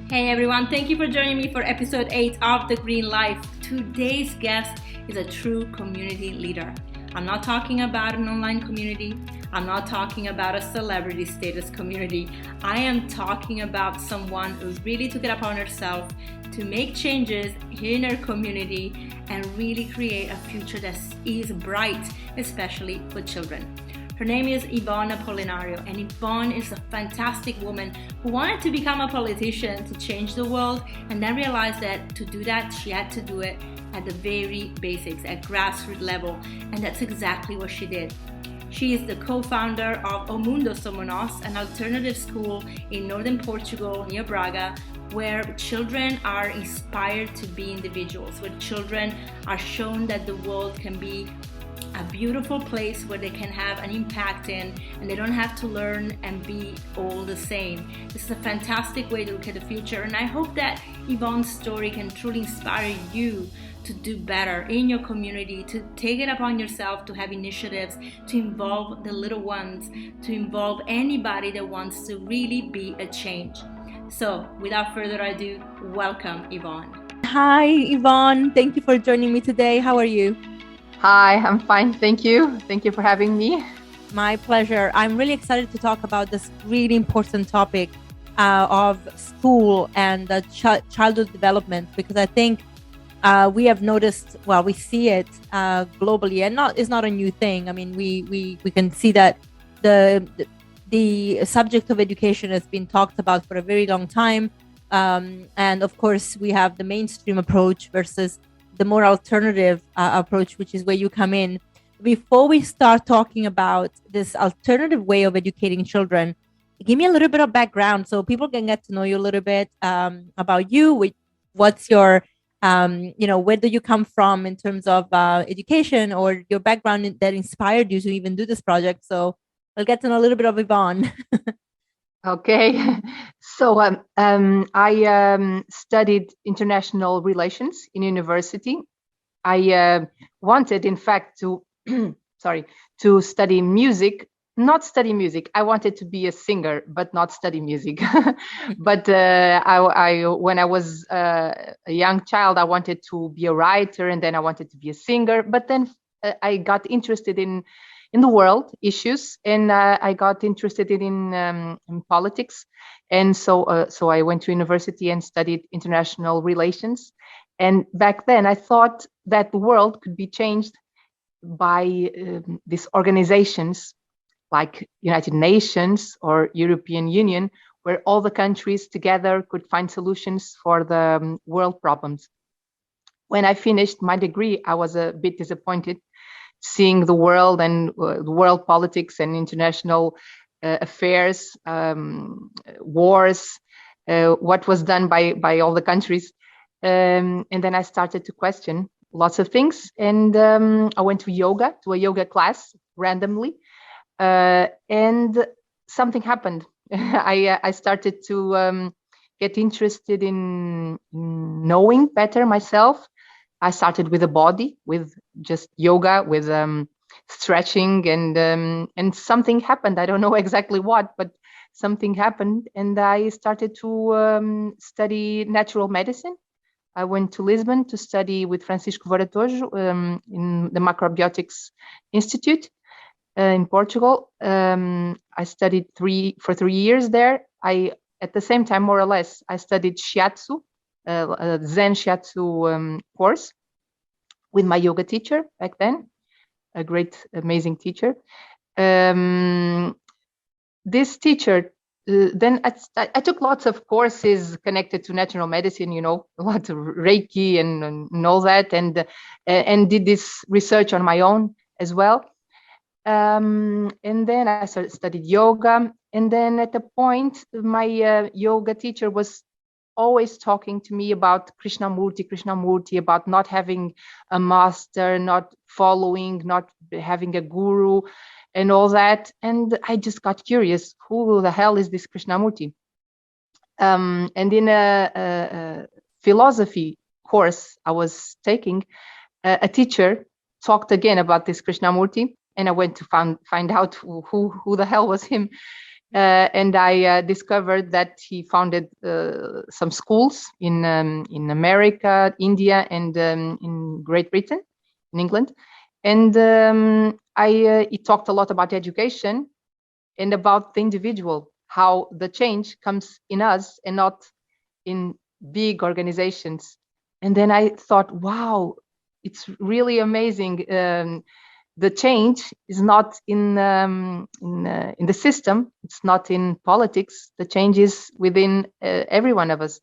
Hey everyone, thank you for joining me for episode 8 of The Green Life. Today's guest is a true community leader. I'm not talking about an online community. I'm not talking about a celebrity status community. I am talking about someone who's really took it upon herself to make changes in her community and really create a future that is bright, especially for children. Her name is Ivone Apolinario, and Ivone is a fantastic woman who wanted to become a politician to change the world, and then realized that to do that, she had to do it at the very basics, at grassroots level, and that's exactly what she did. She is the co-founder of O Mundo Somo Nos, an alternative school in Northen Portugal near Braga, where children are inspired to be individuals, where children are shown that the world can be a beautiful place where they can have an impact in, and they don't have to learn and be all the same. This is a fantastic way to look at the future, and I hope that Ivone's story can truly inspire you to do better in your community, to take it upon yourself, to have initiatives, to involve the little ones, to involve anybody that wants to really be a change. So without further ado, welcome Ivone. Hi Ivone, thank you for joining me today. How are you? Hi, I'm fine. Thank you. Thank you for having me. My pleasure. I'm really excited to talk about this really important topic of school and childhood development, because I think we have noticed, well, we see it globally, and it's not a new thing. I mean, we can see that the subject of education has been talked about for a very long time. And of course, we have the mainstream approach versus the more alternative approach, which is where you come in. Before we start talking about this alternative way of educating children, give me a little bit of background so people can get to know you a little bit about you. What's your, where do you come from in terms of education, or your background that inspired you to even do this project? So we'll get to know a little bit of Ivone. Okay, so I studied international relations in university. I wanted, in fact, to to study music. Not study music. I wanted to be a singer, but not study music. But when I was a young child, I wanted to be a writer, and then I wanted to be a singer. But then I got interested in the world issues, and I got interested in politics, and so I went to university and studied international relations. And back then, I thought that the world could be changed by these organizations like United Nations or European Union, where all the countries together could find solutions for the world problems. When I finished my degree, I was a bit disappointed, seeing the world and world politics and international affairs, wars, what was done by all the countries. And then I started to question lots of things. And I went to a yoga class randomly. And something happened. I started to get interested in knowing better myself. I started with the body, with just yoga, with stretching, and something happened. I don't know exactly what, but something happened, and I started to study natural medicine. I went to Lisbon to study with Francisco Varatojo in the Macrobiotics Institute in Portugal. I studied for 3 years there. At the same time, more or less, I studied Shiatsu, a Zen-Shiatsu course with my yoga teacher back then, a great, amazing teacher. This teacher, then I took lots of courses connected to natural medicine, lots of Reiki and all that, and did this research on my own as well. And then I studied yoga. And then at a point, my yoga teacher was always talking to me about Krishnamurti, about not having a master, not following, not having a guru, and all that. And I just got curious, who the hell is this Krishnamurti? And in a philosophy course I was taking, a teacher talked again about this Krishnamurti, and I went to find out who the hell was him. and I discovered that he founded some schools in America, India, and in Great Britain, in England. And he talked a lot about education and about the individual, how the change comes in us and not in big organizations. And then I thought, wow, it's really amazing. The change is not in the system. It's not in politics. The change is within every one of us.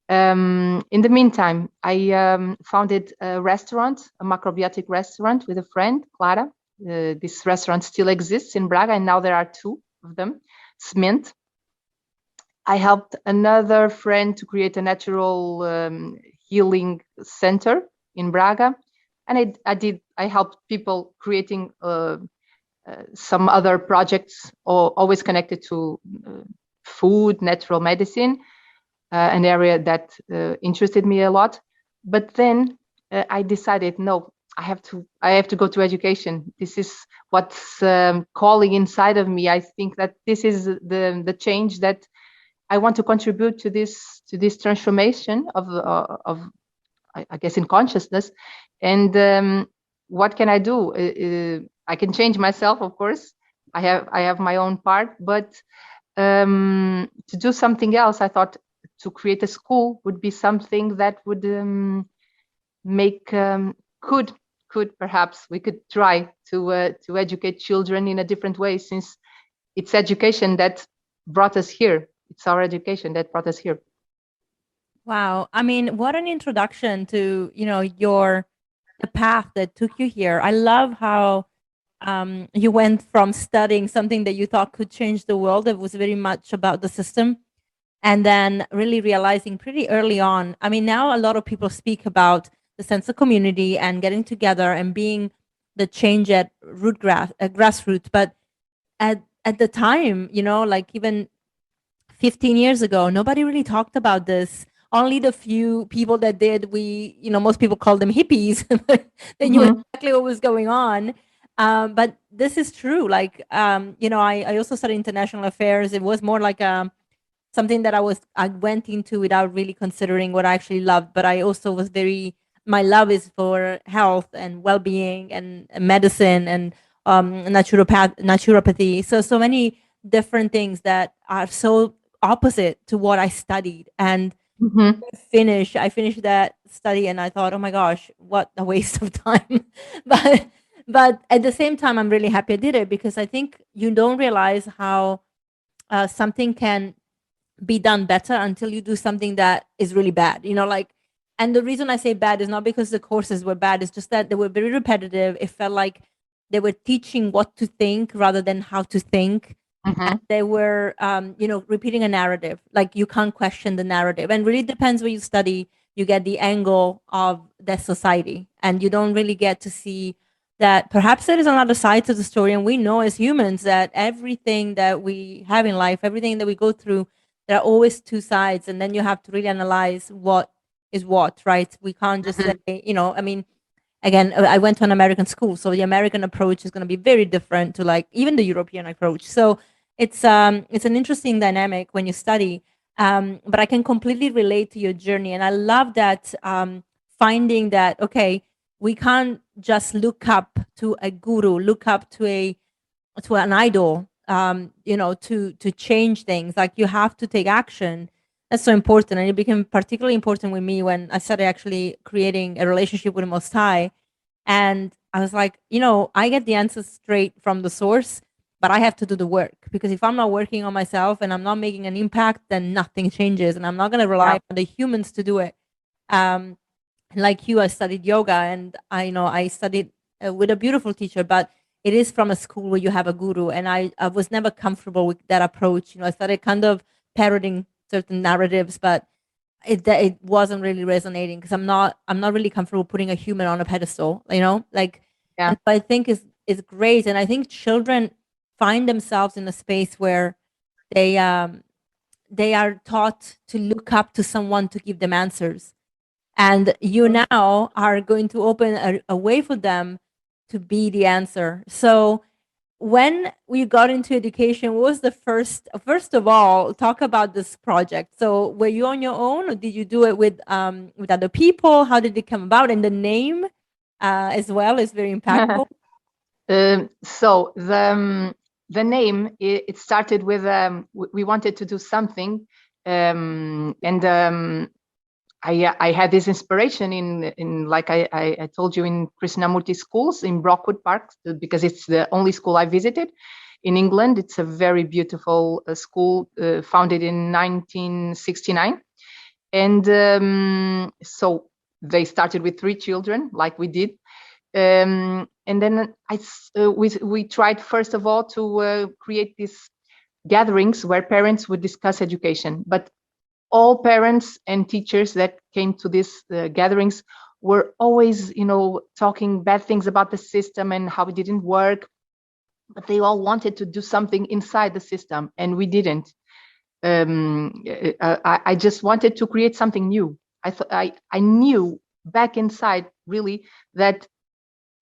In the meantime, I founded a restaurant, a macrobiotic restaurant with a friend, Clara. This restaurant still exists in Braga, and now there are 2 of them. It's Mint. I helped another friend to create a natural healing center in Braga, and I helped people creating some other projects, always connected to food, natural medicine, an area that interested me a lot. But then I decided, no, I have to go to education. This is what's calling inside of me. I think that this is the change that I want to contribute to this transformation of I guess in consciousness. And what can I do? I can change myself, of course. I have my own part, but to do something else, I thought to create a school would be something that would make could perhaps we could try to educate children in a different way, since it's education that brought us here. It's our education that brought us here. Wow. I mean, what an introduction to, the path that took you here. I love how you went from studying something that you thought could change the world, that was very much about the system, and then really realizing pretty early on. I mean, now a lot of people speak about the sense of community and getting together and being the change at grassroots. But at the time, like even 15 years ago, nobody really talked about this. Only the few people that did, most people called them hippies. They knew exactly what was going on. But this is true. Like, I also studied international affairs. It was more like something that I went into without really considering what I actually loved. But I also was my love is for health and well-being and medicine and naturopathy. So many different things that are so opposite to what I studied. And I finished that study and I thought, oh my gosh, what a waste of time. but at the same time, I'm really happy I did it, because I think you don't realize how something can be done better until you do something that is really bad, and the reason I say bad is not because the courses were bad. It's just that they were very repetitive. It felt like they were teaching what to think rather than how to think. And they were, repeating a narrative. Like, you can't question the narrative. And really depends what you study. You get the angle of that society, and you don't really get to see that perhaps there is another side to the story. And we know as humans that everything that we have in life, everything that we go through, there are always 2 sides. And then you have to really analyze what is what, right? We can't just say, I mean, again, I went to an American school, so the American approach is going to be very different to like even the European approach. So it's an interesting dynamic when you study. But I can completely relate to your journey, and I love that finding that okay, we can't just look up to a guru, look up to an idol, to change things. Like, you have to take action. That's so important. And it became particularly important with me when I started actually creating a relationship with the Most High. And I was like, I get the answers straight from the source, but I have to do the work, because if I'm not working on myself and I'm not making an impact, then nothing changes. And I'm not going to rely on the humans to do it. Like you, I studied yoga, and I studied with a beautiful teacher, but it is from a school where you have a guru. And I was never comfortable with that approach. I started kind of parroting certain narratives, but it wasn't really resonating, because I'm not really comfortable putting a human on a pedestal, like. And so I think is great. And I think children find themselves in a space where they are taught to look up to someone to give them answers, and you now are going to open a way for them to be the answer. So when we got into education, what was the first of all, talk about this project. So were you on your own, or did you do it with other people? How did it come about? And the name as well is very impactful. So the name, it started with we wanted to do something, and I had this inspiration in like I told you, in Krishnamurti schools in Brockwood Park, because it's the only school I visited in England. It's a very beautiful school, founded in 1969, and so they started with 3 children, like we did. And then we tried, first of all, to create these gatherings where parents would discuss education. But all parents and teachers that came to these gatherings were always, talking bad things about the system and how it didn't work. But they all wanted to do something inside the system, and we didn't. I just wanted to create something new. I knew back inside, really, that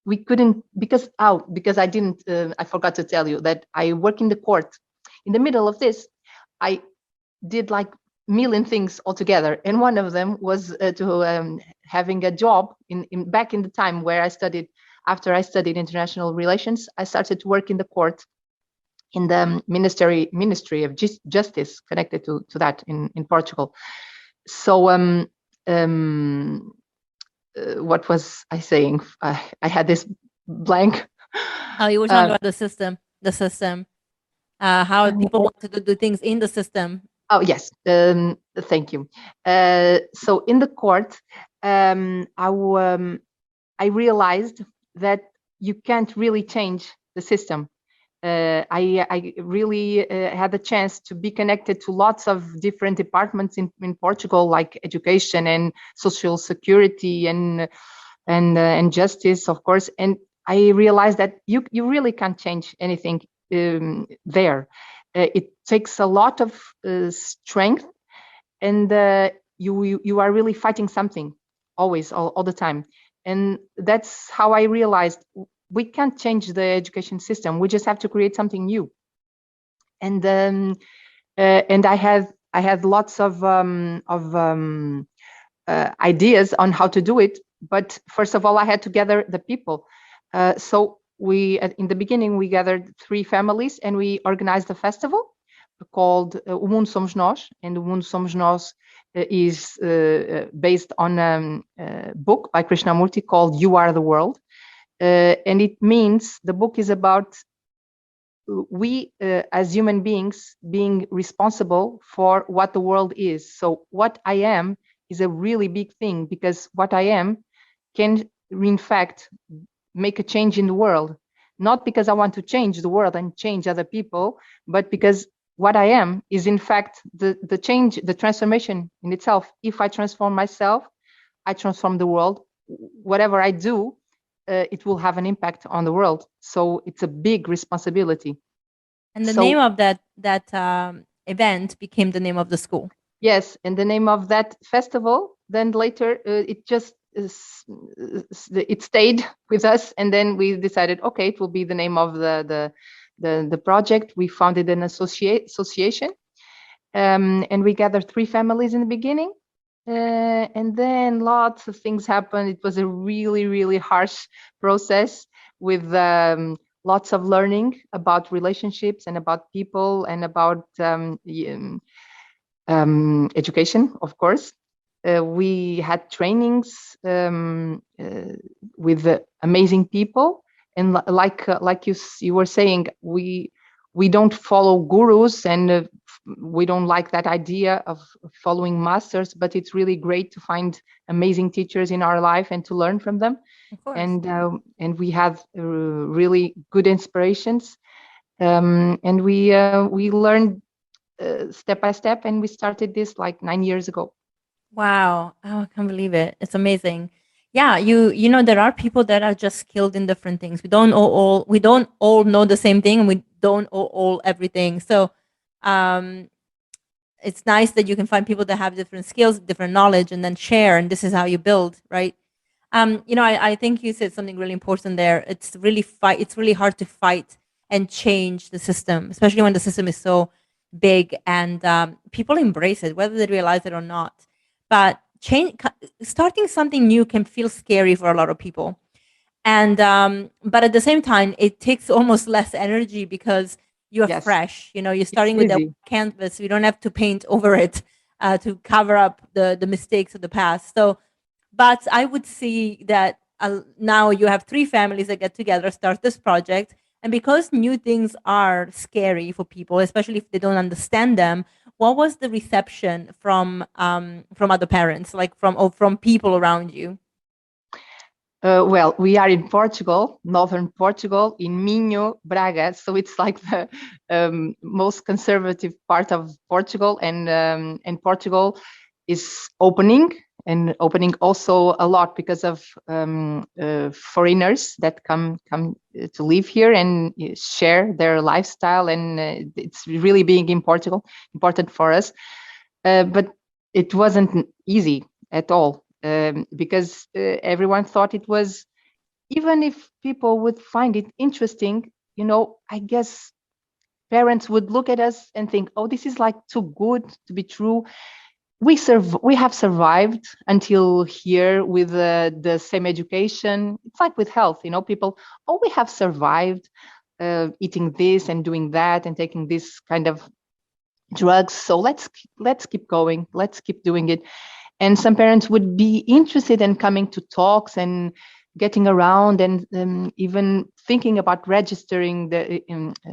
we couldn't, because I didn't, I forgot to tell you that I work in the court. In the middle of this, I did like million things altogether, and one of them was to having a job in back in the time where I studied. After I studied international relations, I started to work in the court, in the Ministry of Justice, connected to that in Portugal. So what was I saying? I had this blank. Oh, you were talking about the system, how people want to do things in the system. Oh, yes. Thank you. So in the court, I realized that you can't really change the system. I really had the chance to be connected to lots of different departments in Portugal, like education and social security and justice, of course. And I realized that you really can't change anything there. It takes a lot of strength, and you are really fighting something always, all the time. And that's how I realized we can't change the education system. We just have to create something new. And I had lots of ideas on how to do it. But first of all, I had to gather the people. So in the beginning, we gathered 3 families, and we organized a festival called O Mundo Somos Nos. And O Mundo Somos Nos is based on a book by Krishnamurti called You Are the World. And it means, the book is about we as human beings being responsible for what the world is. So what I am is a really big thing, because what I am can in fact make a change in the world. Not because I want to change the world and change other people, but because what I am is in fact the change, the transformation in itself. If I transform myself, I transform the world. Whatever I do, it will have an impact on the world. So it's a big responsibility. And the name of that event became the name of the school. Yes, and the name of that festival, then later it just it stayed with us, and then we decided, okay, it will be the name of the project. We founded an association, and we gathered 3 families in the beginning, and then lots of things happened. It was a really, really harsh process with lots of learning about relationships and about people and about education, of course. We had trainings with amazing people, and like you were saying, we don't follow gurus, and we don't like that idea of following masters, but it's really great to find amazing teachers in our life and to learn from them. Of course. And we have really good inspirations, and we learned step by step, and we started this like 9 years ago. Wow. Oh, I can't believe it. It's amazing. Yeah, you know, there are people that are just skilled in different things. We don't all know the same thing, and we don't all everything. So it's nice that you can find people that have different skills, different knowledge, and then share, and this is how you build, right? You know, I think you said something really important there. It's really hard to fight and change the system, especially when the system is so big and people embrace it, whether they realize it or not. But starting something new can feel scary for a lot of people. And but at the same time, it takes almost less energy because you're Yes, fresh. You know, you're it's starting with the easy. canvas. You don't have to paint over it to cover up the mistakes of the past. So, but I would see that now you have three families that get together, start this project, and because new things are scary for people, especially if they don't understand them. What was the reception from other parents, like from people around you? Well, we are in Portugal, northern Portugal, in Minho, Braga. So it's like the most conservative part of Portugal, and Portugal is opening also a lot because of foreigners that come to live here and share their lifestyle, and it's really being in Portugal important for us. But it wasn't easy at all. Because everyone thought it was, even if people would find it interesting, I guess parents would look at us and think, oh, this is like too good to be true. We have survived until here with the same education. It's like with health, people, oh, we have survived eating this and doing that and taking this kind of drugs. So let's keep going. Let's keep doing it. And some parents would be interested in coming to talks and getting around and even thinking about registering,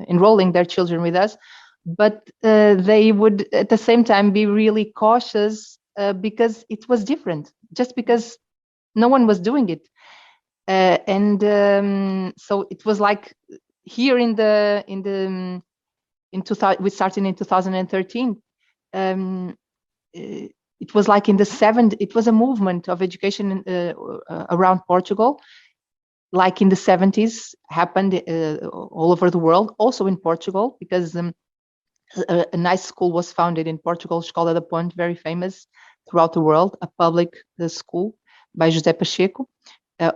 enrolling their children with us. But they would at the same time be really cautious because it was different, just because no one was doing it. So it was like here in 2000, we started in 2013. It was like in the 70s, it was a movement of education around Portugal, like in the 70s, happened all over the world, also in Portugal, because a nice school was founded in Portugal, Escola da Ponte, very famous throughout the world, a public school by José Pacheco,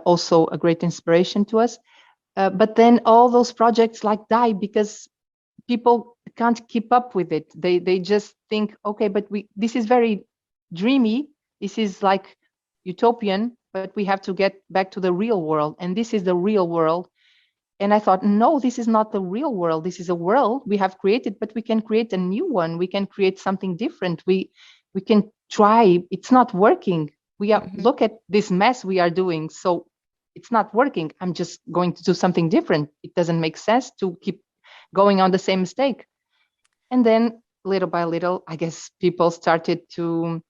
also a great inspiration to us. But then all those projects like die because people can't keep up with it. They just think, okay, but this is very dreamy, this is like utopian, but we have to get back to the real world, and this is the real world. And I thought, no, this is not the real world. This is a world we have created, but we can create a new one. We can create something different. We can try. It's not working. Look at this mess we are doing. So it's not working. I'm just going to do something different. It doesn't make sense to keep going on the same mistake. And then little by little, I guess people started to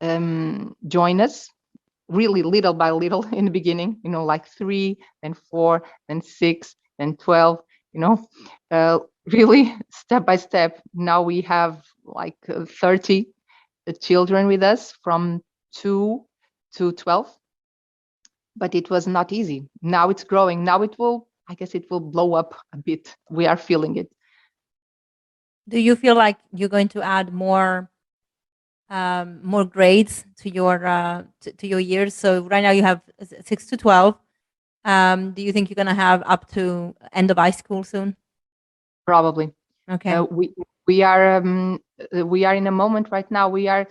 join us, really little by little in the beginning, like 3, then 4, then 6, then 12, really step by step. Now we have like 30 children with us from 2 to 12. But it was not easy. Now it's growing. Now I guess it will blow up a bit. We are feeling it. Do you feel like you're going to add more grades to your to your years? So right now you have 6 to 12. Do you think you're going to have up to end of high school soon? Probably. Okay. We are in a moment right now. We are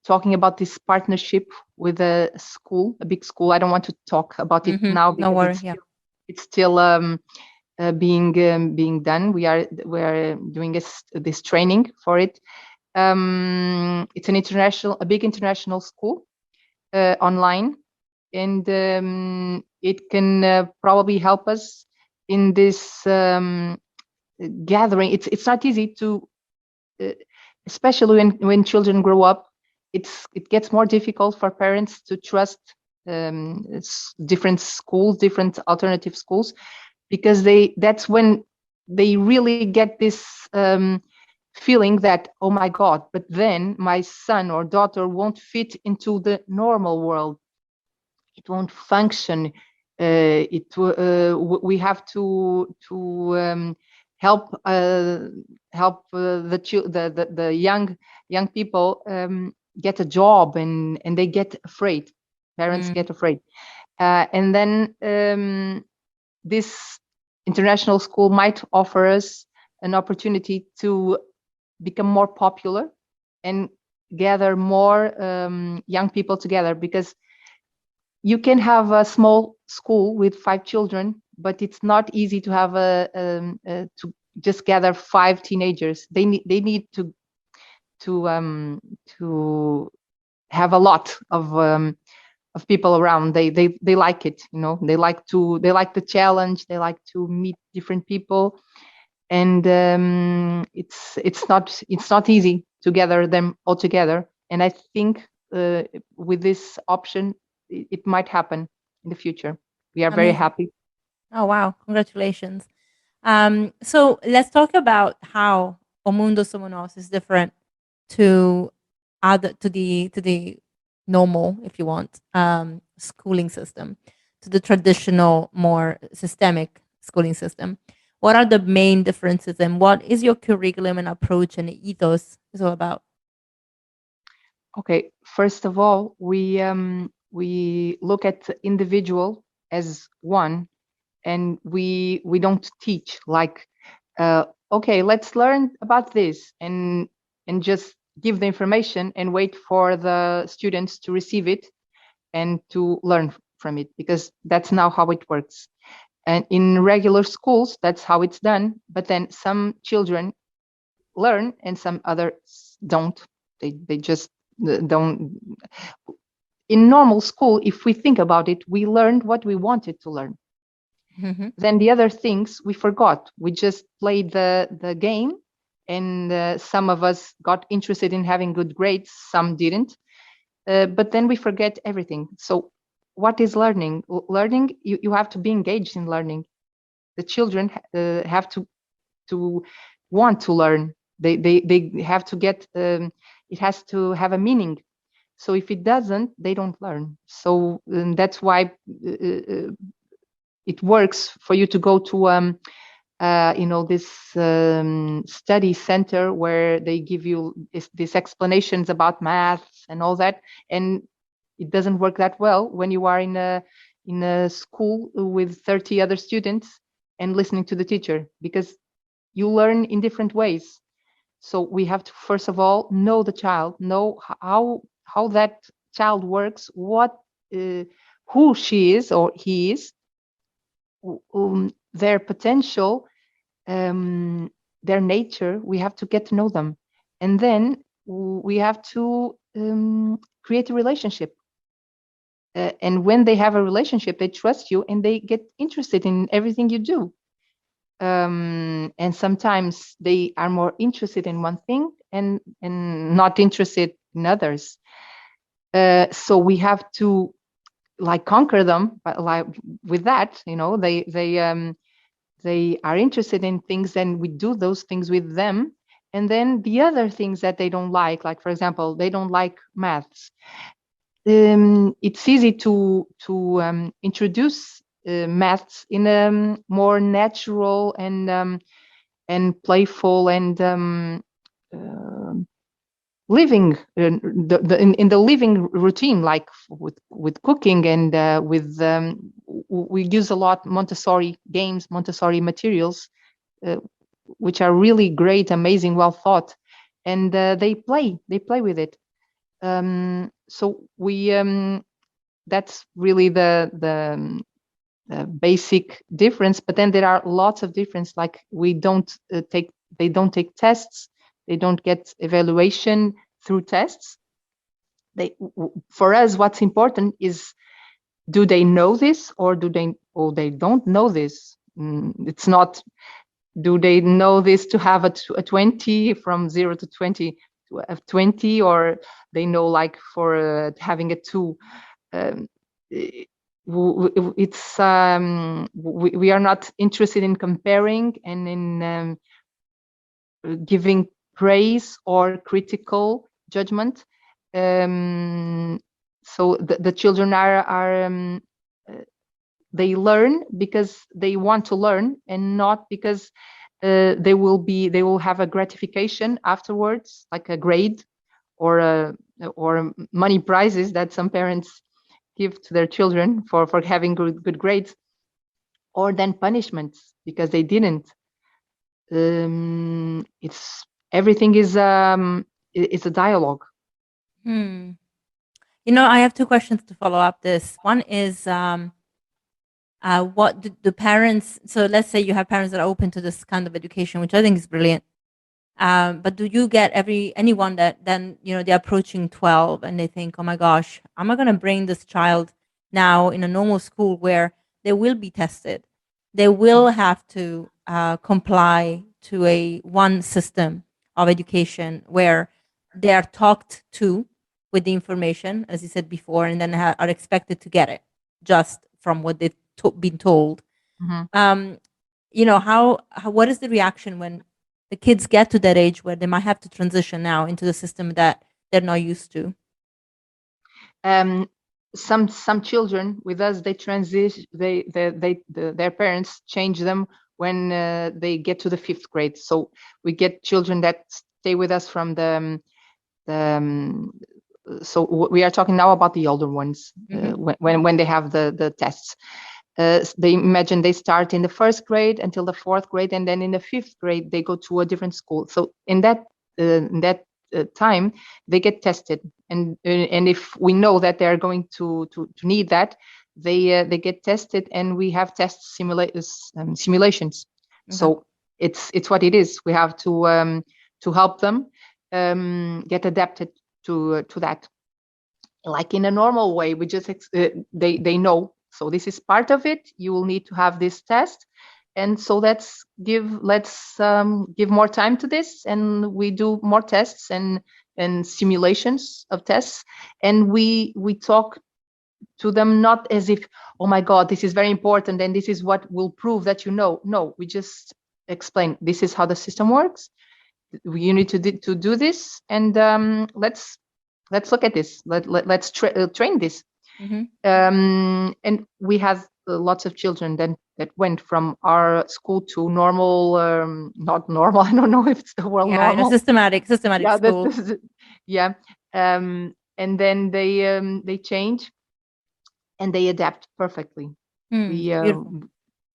talking about this partnership with a school, a big school. I don't want to talk about it now because no worries. It's still being done. We're doing this training for it. It's a big international school online, and it can probably help us in this gathering. It's not easy to, especially when children grow up. It gets more difficult for parents to trust different schools, different alternative schools, because that's when they really get this feeling that, oh my God, but then my son or daughter won't fit into the normal world. It won't function. We have to help the young people get a job, and they get afraid. Parents get afraid, and then this international school might offer us an opportunity to become more popular and gather more young people together, because you can have a small school with 5 children, but it's not easy to have to just gather 5 teenagers. They need to have a lot of people around. They like it, you know. They like the challenge. They like to meet different people, and it's not easy to gather them all together. And I think with this option, it might happen in the future. We are very Amazing. happy. Oh, wow. Congratulations. So let's talk about how O Mundo Somo Nos is different to the normal, if you want, schooling system, to the traditional, more systemic schooling system. What are the main differences, and what is your curriculum and approach and ethos is all about? Okay, first of all, we look at the individual as one, and we don't teach like, okay, let's learn about this, and just give the information and wait for the students to receive it and to learn from it, because that's not how it works. And in regular schools, that's how it's done. But then some children learn and some others don't. They just don't. In normal school, if we think about it, we learned what we wanted to learn. Mm-hmm. Then the other things we forgot. We just played the game, and some of us got interested in having good grades, some didn't. But then we forget everything. So what is learning? Learning, you have to be engaged in learning. The children have to want to learn. They have to get, it has to have a meaning. So if it doesn't, they don't learn. So that's why it works for you to go to this study center where they give you these explanations about maths and all that. And it doesn't work that well when you are in a school with 30 other students and listening to the teacher, because you learn in different ways. So we have to, first of all, know the child, know how that child works, who she is or he is, their potential, their nature. We have to get to know them, and then we have to create a relationship. And when they have a relationship, they trust you and they get interested in everything you do. And sometimes they are more interested in one thing and not interested in others. So we have to like conquer them, but like with that, you know, they are interested in things, and we do those things with them. And then the other things that they don't like for example, they don't like maths. It's easy to introduce maths in a more natural and playful and living in the living routine, like with cooking and we use a lot Montessori games, Montessori materials, which are really great, amazing, well thought, and they play with it. So we that's really the basic difference. But then there are lots of difference, like they don't take tests, they don't get evaluation through tests. For us, what's important is, do they know this, or they don't know this? It's not, do they know this to have a 20 from 0 to 20 to have 20, or they know like for having a 2. It's we are not interested in comparing and in giving praise or critical judgment. So the children are they learn because they want to learn, and not because they will have a gratification afterwards, like a grade or money prizes that some parents give to their children for having good grades, or then punishments. because they didn't. Everything is it's a dialogue. You know, I have two questions to follow up this. One is, what do the parents, so let's say you have parents that are open to this kind of education, which I think is brilliant. But do you get anyone that then, you know, they're approaching 12 and they think, oh my gosh, am I going to bring this child now in a normal school where they will be tested? They will have to comply to one system of education where they are talked to with the information, as you said before, and then are expected to get it just from what they've been told. You know, what is the reaction when the kids get to that age where they might have to transition now into the system that they're not used to? Some children with us, they transition. Their parents change them when they get to the 5th grade. So we get children that stay with us from so we are talking now about the older ones. When they have the tests. They imagine they start in the 1st grade until the 4th grade, and then in the 5th grade they go to a different school. So in that time they get tested, and if we know that they are going to need that, they get tested, and we have test simulations. So it's what it is. We have to help them get adapted to that. Like in a normal way, we just they know. So this is part of it. You will need to have this test, and so let's give more time to this, and we do more tests and simulations of tests, and we talk to them not as if, oh my God, this is very important and this is what will prove that you know. No, we just explain this is how the system works. You need to do this, and let's look at this. Let's train this. And we have lots of children that went from our school to normal, not normal. I don't know if it's the word normal. Systematic school. And then they change and they adapt perfectly.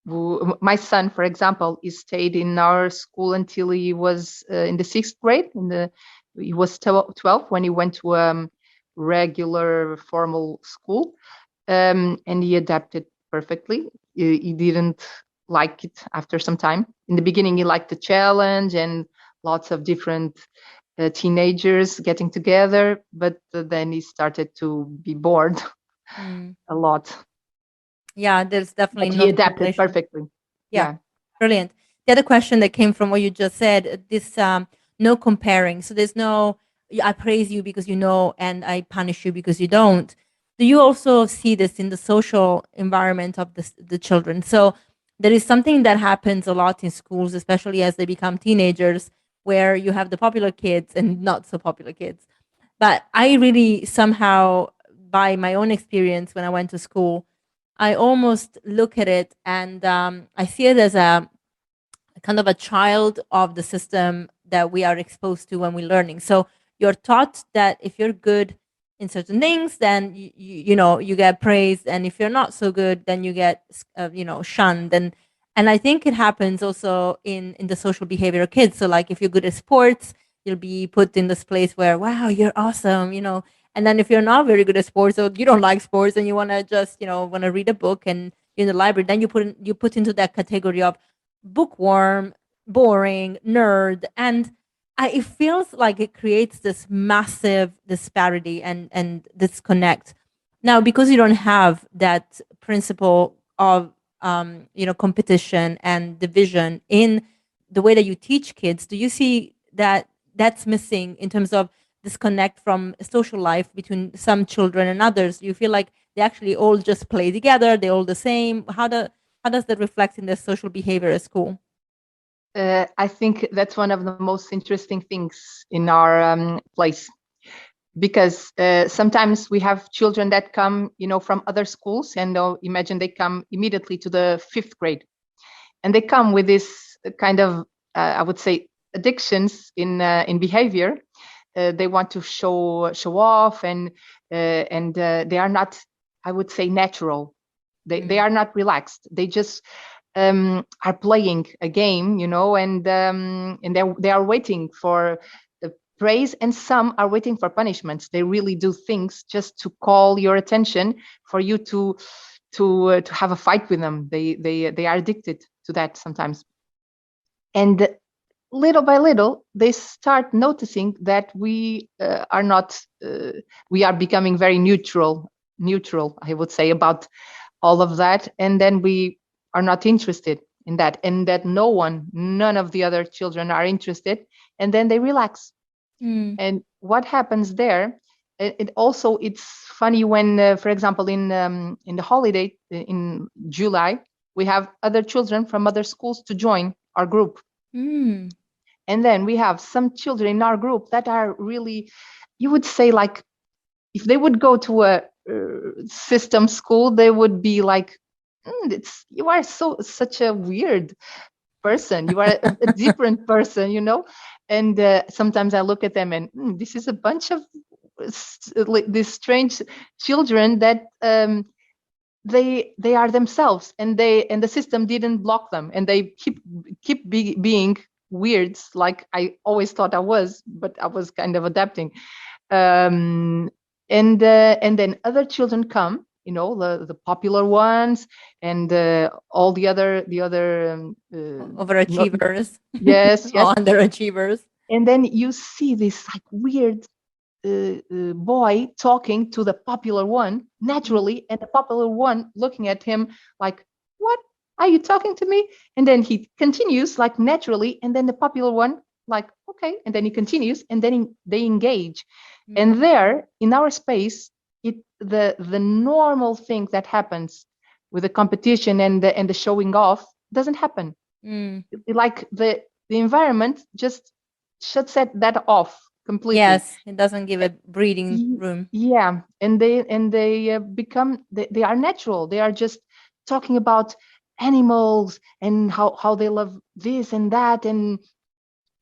My son, for example, he stayed in our school until he was in the 6th grade. He was 12 when he went to regular formal school, and he adapted perfectly. He didn't like it after some time. In the beginning, he liked the challenge and lots of different teenagers getting together, but then he started to be bored a lot. Yeah, there's definitely but he adapted perfectly. Yeah, brilliant. The other question that came from what you just said, this no comparing. So there's no, I praise you because you know, and I punish you because you don't. Do you also see this in the social environment of the children? So there is something that happens a lot in schools, especially as they become teenagers, where you have the popular kids and not so popular kids. But I really somehow, by my own experience when I went to school, I almost look at it and I see it as a kind of a child of the system that we are exposed to when we're learning. So you're taught that if you're good in certain things, then you know you get praised, and if you're not so good, then you get shunned. And I think it happens also in the social behavior of kids. So like if you're good at sports, you'll be put in this place where, wow, you're awesome, and then if you're not very good at sports, or you don't like sports and you want to just want to read a book and you're in the library, then you put into that category of bookworm, boring, nerd. And it feels like it creates this massive disparity and disconnect. Now, because you don't have that principle of competition and division in the way that you teach kids, do you see that that's missing in terms of disconnect from social life between some children and others? You feel like they actually all just play together, they're all the same? How does that reflect in their social behavior at school? I think that's one of the most interesting things in our place, because sometimes we have children that come, from other schools, and imagine they come immediately to the 5th grade, and they come with this kind of, I would say, addictions in behavior. They want to show off, and they are not, I would say, natural. They are not relaxed. They just are playing a game, and they are waiting for the praise, and some are waiting for punishments. They really do things just to call your attention, for you to have a fight with them. They are addicted to that sometimes, and little by little they start noticing that we are not we are becoming very neutral, I would say, about all of that, and then we are not interested in that, and that none of the other children are interested, and then they relax. And what happens there, it's funny when for example, in the holiday in July, we have other children from other schools to join our group. And then we have some children in our group that are really, you would say, like, if they would go to a system school, they would be like, you are such a weird person. You are a different person, And sometimes I look at them and this is a bunch of these strange children that they are themselves, and the system didn't block them, and they keep being weirds, like I always thought I was, but I was kind of adapting. And then other children come, the popular ones, and all the other overachievers. Yes. Underachievers. And then you see this like weird boy talking to the popular one naturally, and the popular one looking at him like, what are you talking to me? And then he continues like naturally, and then the popular one like, okay, and then he continues, and then they engage. And there in our space, the normal thing that happens with the competition and the showing off doesn't happen. Like the environment just shuts that off completely. Yes, it doesn't give it breathing room. Yeah, and they become, they are natural. They are just talking about animals and how they love this and that, and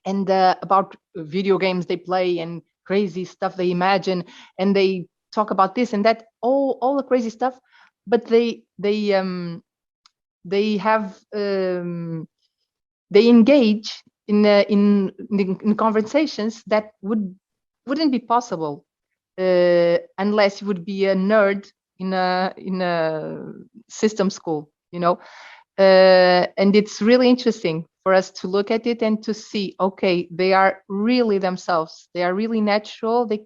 about video games they play and crazy stuff they imagine, and they talk about this and that, all the crazy stuff. But they have they engage in conversations that wouldn't be possible unless you would be a nerd in a system school, and it's really interesting for us to look at it and to see, okay, they are really themselves. They are really natural. They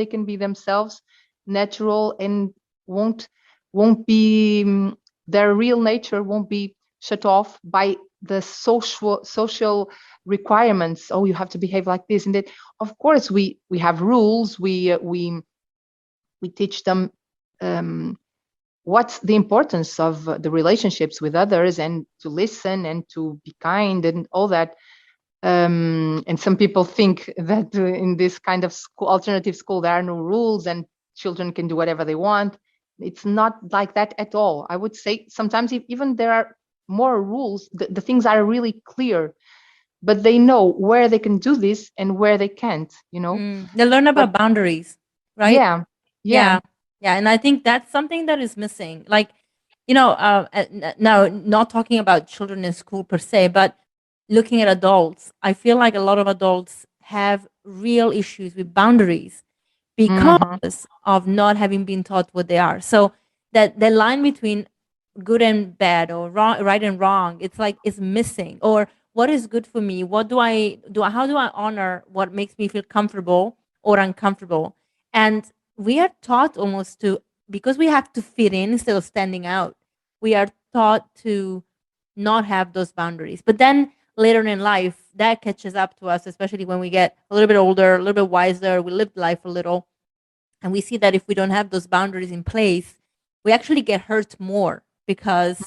can be themselves, natural, and won't be their real nature won't be shut off by the social requirements. Oh, you have to behave like this and that. Of course, we have rules. We teach them what's the importance of the relationships with others, and to listen and to be kind and all that. And some people think that in this kind of alternative school, there are no rules and children can do whatever they want. It's not like that at all. I would say sometimes even there are more rules, the things are really clear, but they know where they can do this and where they can't, They learn about boundaries, right? Yeah. And I think that's something that is missing. Like, now not talking about children in school per se, but looking at adults, I feel like a lot of adults have real issues with boundaries because of not having been taught what they are. So that the line between good and bad, or wrong, right and wrong, it's missing. Or what is good for me? What do I do? How do I honor what makes me feel comfortable or uncomfortable? And we are taught almost to, because we have to fit in instead of standing out, we are taught to not have those boundaries. But then later in life, that catches up to us, especially when we get a little bit older, a little bit wiser, we lived life a little, and we see that if we don't have those boundaries in place, we actually get hurt more, because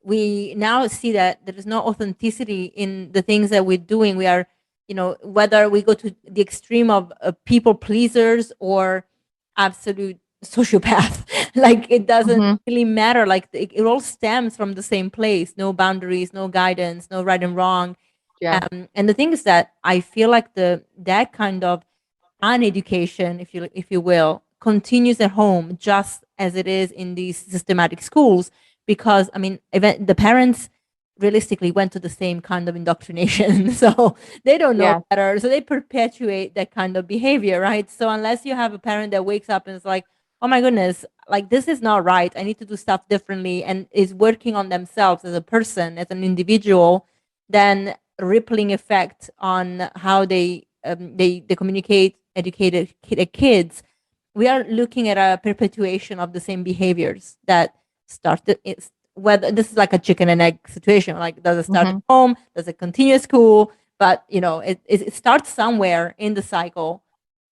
we now see that there is no authenticity in the things that we're doing. We are, whether we go to the extreme of people pleasers or absolute sociopath, like it doesn't really matter. Like it all stems from the same place. No boundaries, no guidance, no right and wrong. Yeah. And the thing is that I feel like that kind of uneducation, if you will, continues at home just as it is in these systematic schools. Because I mean, even the parents realistically went to the same kind of indoctrination. So they don't know Yeah. better. So they perpetuate that kind of behavior, right? So unless you have a parent that wakes up and is like, oh my goodness, like this is not right. I need to do stuff differently, and is working on themselves as a person, as an individual, then rippling effect on how they communicate, educate their kids. We are looking at a perpetuation of the same behaviors that started. Whether this is like a chicken and egg situation, like does it start at home, does it continue at school? But it starts somewhere in the cycle,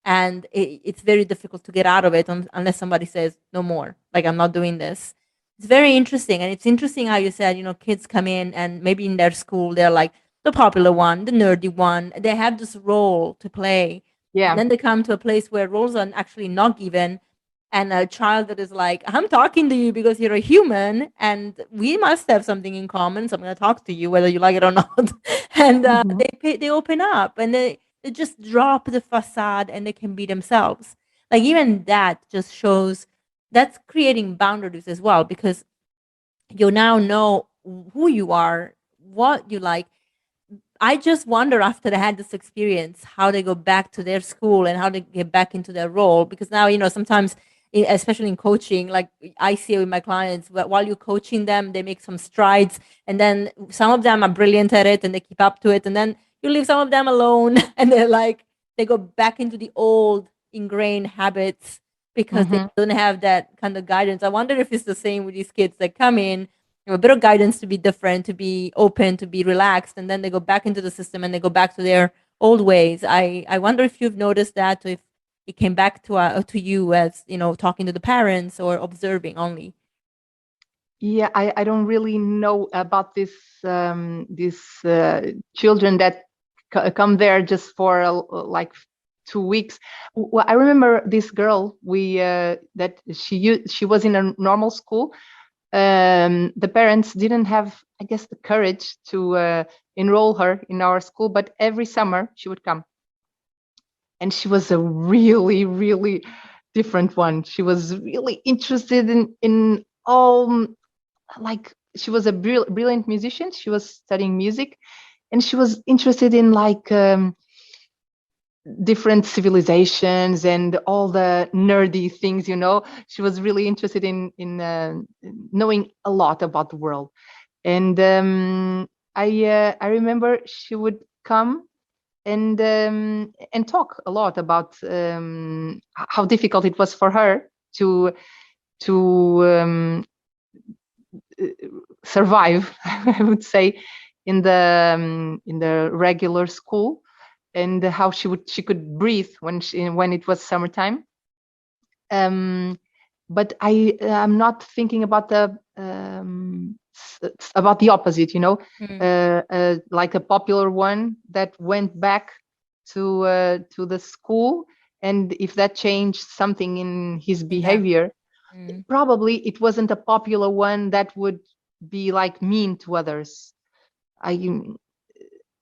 and it's very difficult to get out of it unless somebody says no more, like I'm not doing this. It's very interesting, and it's interesting how you said, kids come in and maybe in their school they're like the popular one, the nerdy one, they have this role to play. Yeah. And then they come to a place where roles are actually not given, and a child that is like, I'm talking to you because you're a human and we must have something in common, so I'm going to talk to you whether you like it or not. And they open up, and they just drop the facade and they can be themselves. Like even that just shows that's creating boundaries as well, because you now know who you are, what you like. I just wonder after they had this experience, how they go back to their school and how they get back into their role. Because now, sometimes, especially in coaching, like I see it with my clients, while you're coaching them, they make some strides. And then some of them are brilliant at it and they keep up to it. And then you leave some of them alone and they go back into the old ingrained habits because they don't have that kind of guidance. I wonder if it's the same with these kids that come in, a bit of guidance to be different, to be open, to be relaxed, and then they go back into the system and they go back to their old ways. I wonder if you've noticed that, if it came back to you as talking to the parents or observing only. Yeah, I don't really know about this these children that come there just for like 2 weeks. Well, I remember this girl that she was in a normal school. The parents didn't have, I guess, the courage to enroll her in our school, but every summer she would come. And she was a really, really different one. She was really interested in all, like, she was a brilliant musician. She was studying music, and she was interested in different civilizations and all the nerdy things. She was really interested in knowing a lot about the world. And I remember she would come and talk a lot about how difficult it was for her to survive, I would say, in the regular school, and how she could breathe when it was summertime. But I'm not thinking about the opposite, like a popular one that went back to the school, and if that changed something in his behavior, probably it wasn't a popular one that would be like mean to others.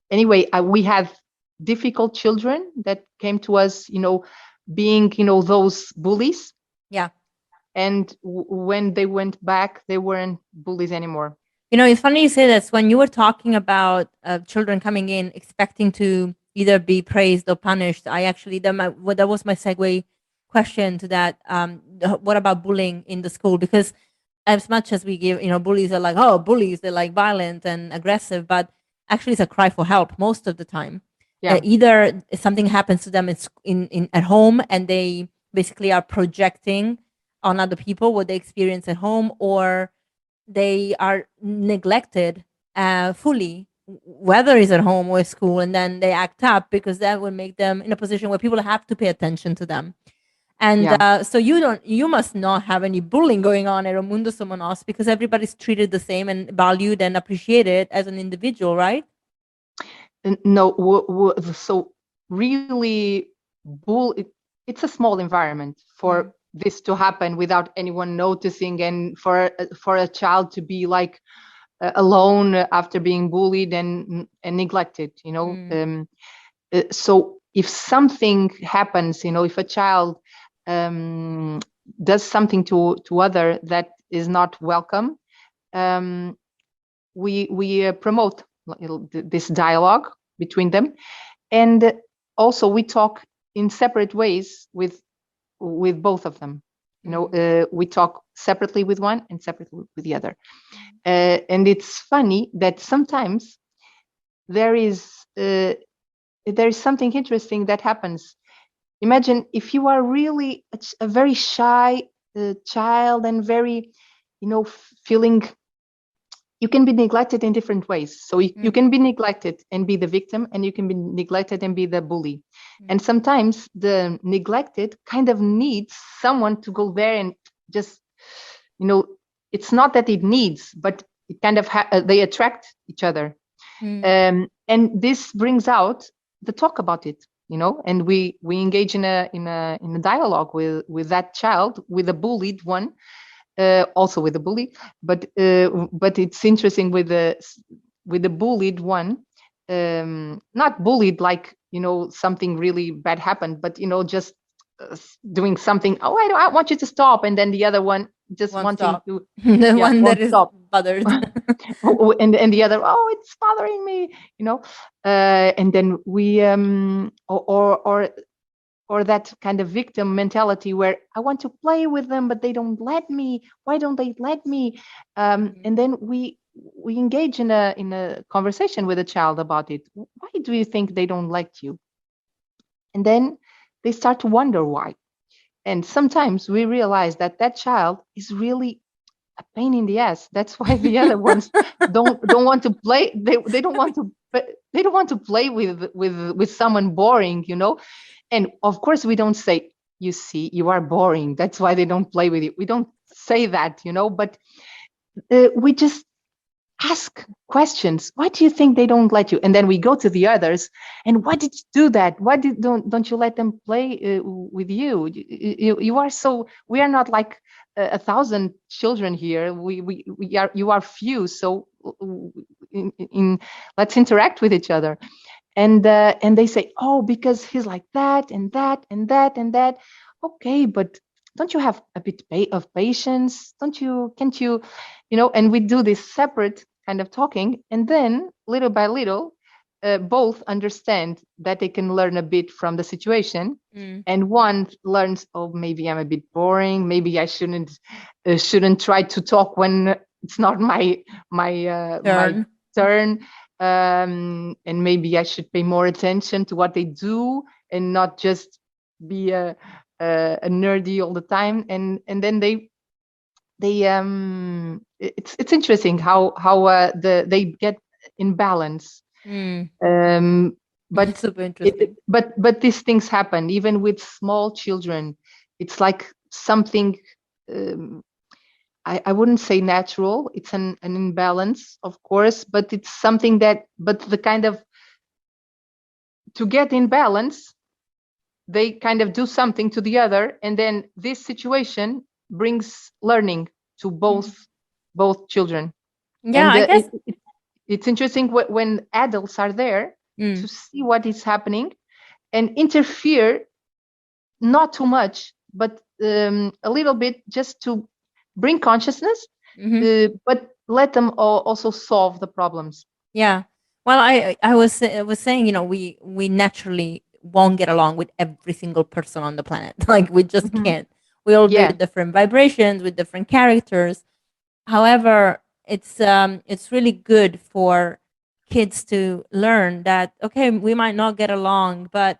Anyway, we have difficult children that came to us, being, those bullies. Yeah. And when they went back, they weren't bullies anymore. It's funny you say this. When you were talking about children coming in expecting to either be praised or punished, I actually, that was my segue question to that. What about bullying in the school? Because as much as we give, bullies are like, oh, bullies, they're like violent and aggressive, but actually it's a cry for help most of the time. Yeah. Either something happens to them in at home and they basically are projecting on other people what they experience at home, or they are neglected fully, whether it's at home or at school, and then they act up because that will make them in a position where people have to pay attention to them. And so you must not have any bullying going on at O Mundo Somo Nos, because everybody's treated the same and valued and appreciated as an individual, right? No, so really, it's a small environment for this to happen without anyone noticing, and for a child to be like alone after being bullied and neglected. So if something happens, if a child does something to other that is not welcome, we promote this dialogue between them, and also we talk in separate ways with both of them. We talk separately with one and separately with the other. And it's funny that sometimes there is something interesting that happens. Imagine if you are really a very shy child and very, feeling you can be neglected in different ways. So you can be neglected and be the victim, and you can be neglected and be the bully. And sometimes the neglected kind of needs someone to go there and just, it's not that it needs, but it kind of they attract each other. And this brings out the talk about it, and we engage in a dialogue with that child, with the bullied one. Also with the bully, but it's interesting with the bullied one, not bullied like something really bad happened, but just doing something. Oh, I want you to stop, and then the other one just Won't wanting stop. to The one that is stop. bothered. and the other, oh, it's bothering me, and then we or that kind of victim mentality where I want to play with them, but they don't let me. Why don't they let me? And then we engage in a conversation with a child about it. Why do you think they don't like you? And then they start to wonder why. And sometimes we realize that child is really a pain in the ass. That's why the other ones don't want to play. They don't want to play with someone boring, And of course, we don't say, you see, you are boring. That's why they don't play with you. We don't say that, but we just ask questions. Why do you think they don't let you? And then we go to the others. And why did you do that? Why don't you let them play with you? You are so. We are not like 1,000 children here. We are. You are few. So let's interact with each other. And they say, oh, because he's like that and that and that and that. Okay, but don't you have a bit of patience? Can't you, and we do this separate kind of talking. And then little by little, both understand that they can learn a bit from the situation. And one learns, oh, maybe I'm a bit boring. Maybe I shouldn't try to talk when it's not my turn. And maybe I should pay more attention to what they do and not just be a nerdy all the time. And then they it's interesting how they get in balance. But super interesting. But these things happen even with small children. It's like something. I wouldn't say natural. It's an imbalance, of course, but it's something but the kind of, to get in balance, they kind of do something to the other. And then this situation brings learning to both children. Yeah, and, I guess it's interesting when adults are there to see what is happening and interfere, not too much, but a little bit, just to bring consciousness, but let them also solve the problems. Yeah. Well, I was saying, we naturally won't get along with every single person on the planet. Like we just can't. We all bear different vibrations with different characters. However, it's really good for kids to learn that, okay, we might not get along, but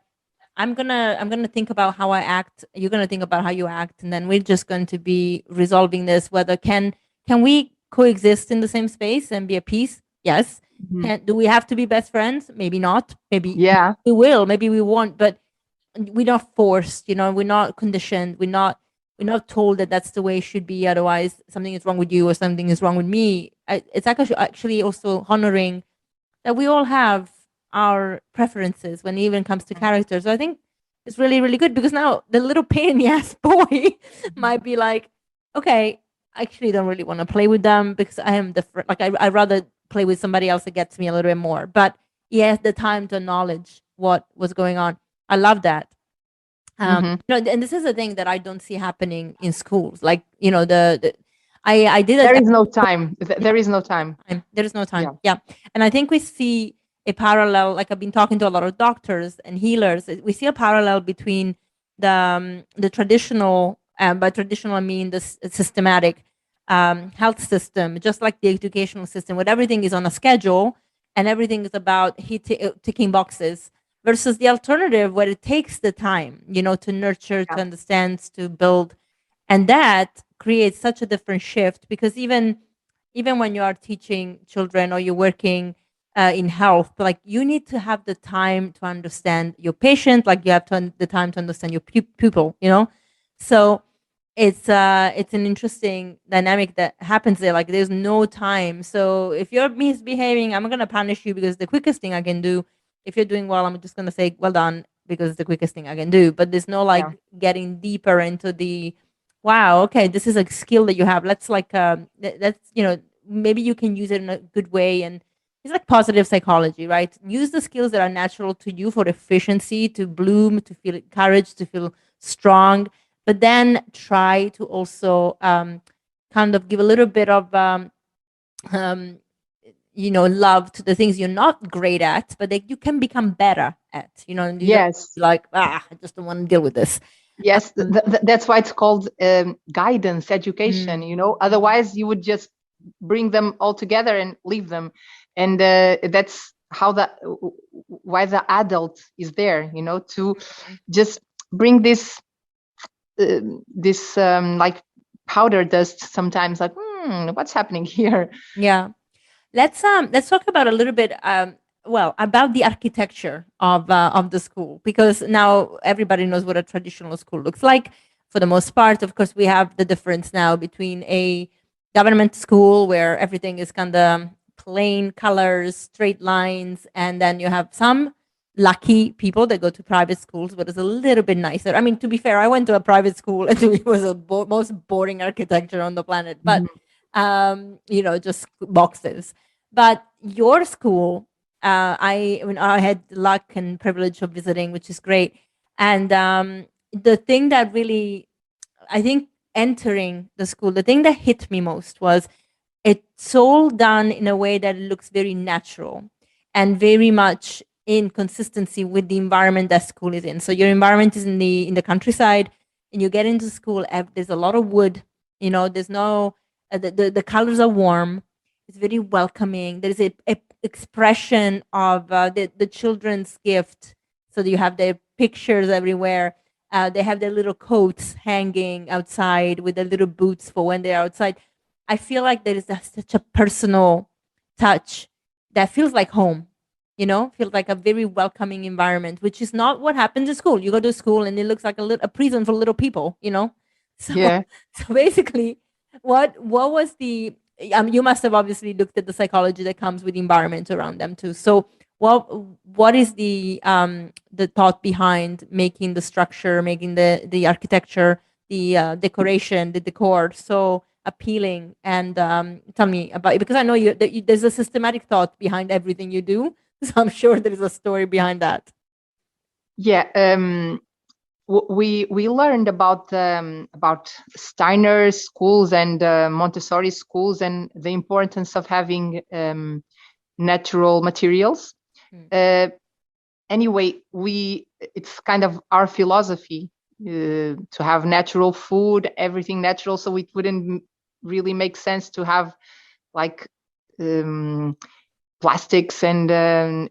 I'm gonna think about how I act. You're gonna think about how you act, and then we're just going to be resolving this. Whether can we coexist in the same space and be at peace? Yes. Do we have to be best friends? Maybe not. Maybe we will. Maybe we won't. But we're not forced. We're not conditioned. We're not told that that's the way it should be. Otherwise, something is wrong with you or something is wrong with me. It's actually also honoring that we all have our preferences when it even comes to characters. So I think it's really, really good, because now the little pain in the ass boy might be like, okay, I actually don't really want to play with them because I am different. Like I'd rather play with somebody else that gets me a little bit more. But he has the time to acknowledge what was going on. I love that. And this is a thing that I don't see happening in schools. Like, I did There is no time. There is no time. There is no time. Yeah. And I think we see a parallel, like I've been talking to a lot of doctors and healers. We see a parallel between the traditional, by traditional I mean the systematic health system, just like the educational system, where everything is on a schedule and everything is about ticking boxes, versus the alternative where it takes the time, to nurture, to understand, to build. And that creates such a different shift, because even when you are teaching children or you're working in health, like you need to have the time to understand your patient, like you have the time to understand your pupil, So it's an interesting dynamic that happens there. Like there's no time. So if you're misbehaving, I'm gonna punish you because the quickest thing I can do. If you're doing well, I'm just gonna say well done because it's the quickest thing I can do. But there's no getting deeper into the wow, okay, this is a skill that you have. Let's that's maybe you can use it in a good way. And it's like positive psychology, right? Use the skills that are natural to you for efficiency, to bloom, to feel courage, to feel strong. But then try to also kind of give a little bit of love to the things you're not great at, but that you can become better at. Yes. Like I just don't want to deal with this. Yes, that's why it's called guidance education. Otherwise you would just bring them all together and leave them, and that's why the adult is there, to just bring this like powder dust sometimes, like what's happening here. Yeah, let's talk about a little bit about the architecture of the school, because now everybody knows what a traditional school looks like for the most part. Of course, we have the difference now between a government school where everything is kind of plain colors, straight lines, and then you have some lucky people that go to private schools, but it's a little bit nicer. I mean, to be fair, I went to a private school and it was the most boring architecture on the planet, but just boxes. But your school, I had luck and privilege of visiting, which is great. And the thing that really, I think, entering the school, the thing that hit me most was it's all done in a way that looks very natural and very much in consistency with the environment that school is in. So your environment is in the countryside, and you get into school. There's a lot of wood. There's no the colors are warm. It's very welcoming. There's a expression of the children's gift. So you have their pictures everywhere. They have their little coats hanging outside with their little boots for when they're outside. I feel like there is such a personal touch that feels like home. Feels like a very welcoming environment, which is not what happens in school. You go to school and it looks like a prison for little people. So so basically, what was the you must have obviously looked at the psychology that comes with the environment around them too. So what is the thought behind making the structure, making the architecture, the decoration, the decor so appealing? And tell me about it, because I know there's a systematic thought behind everything you do, so I'm sure there is a story behind that. We learned about Steiner schools and Montessori schools and the importance of having natural materials. Anyway, it's kind of our philosophy to have natural food, everything natural. So it wouldn't really make sense to have like plastics, and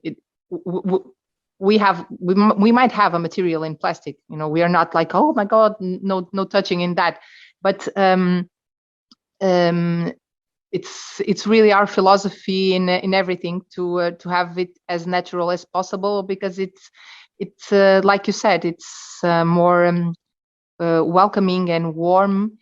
we might have a material in plastic. We are not like, oh my God, no touching in that. But it's really our philosophy in everything to have it as natural as possible, because it's like you said, it's more welcoming and warm,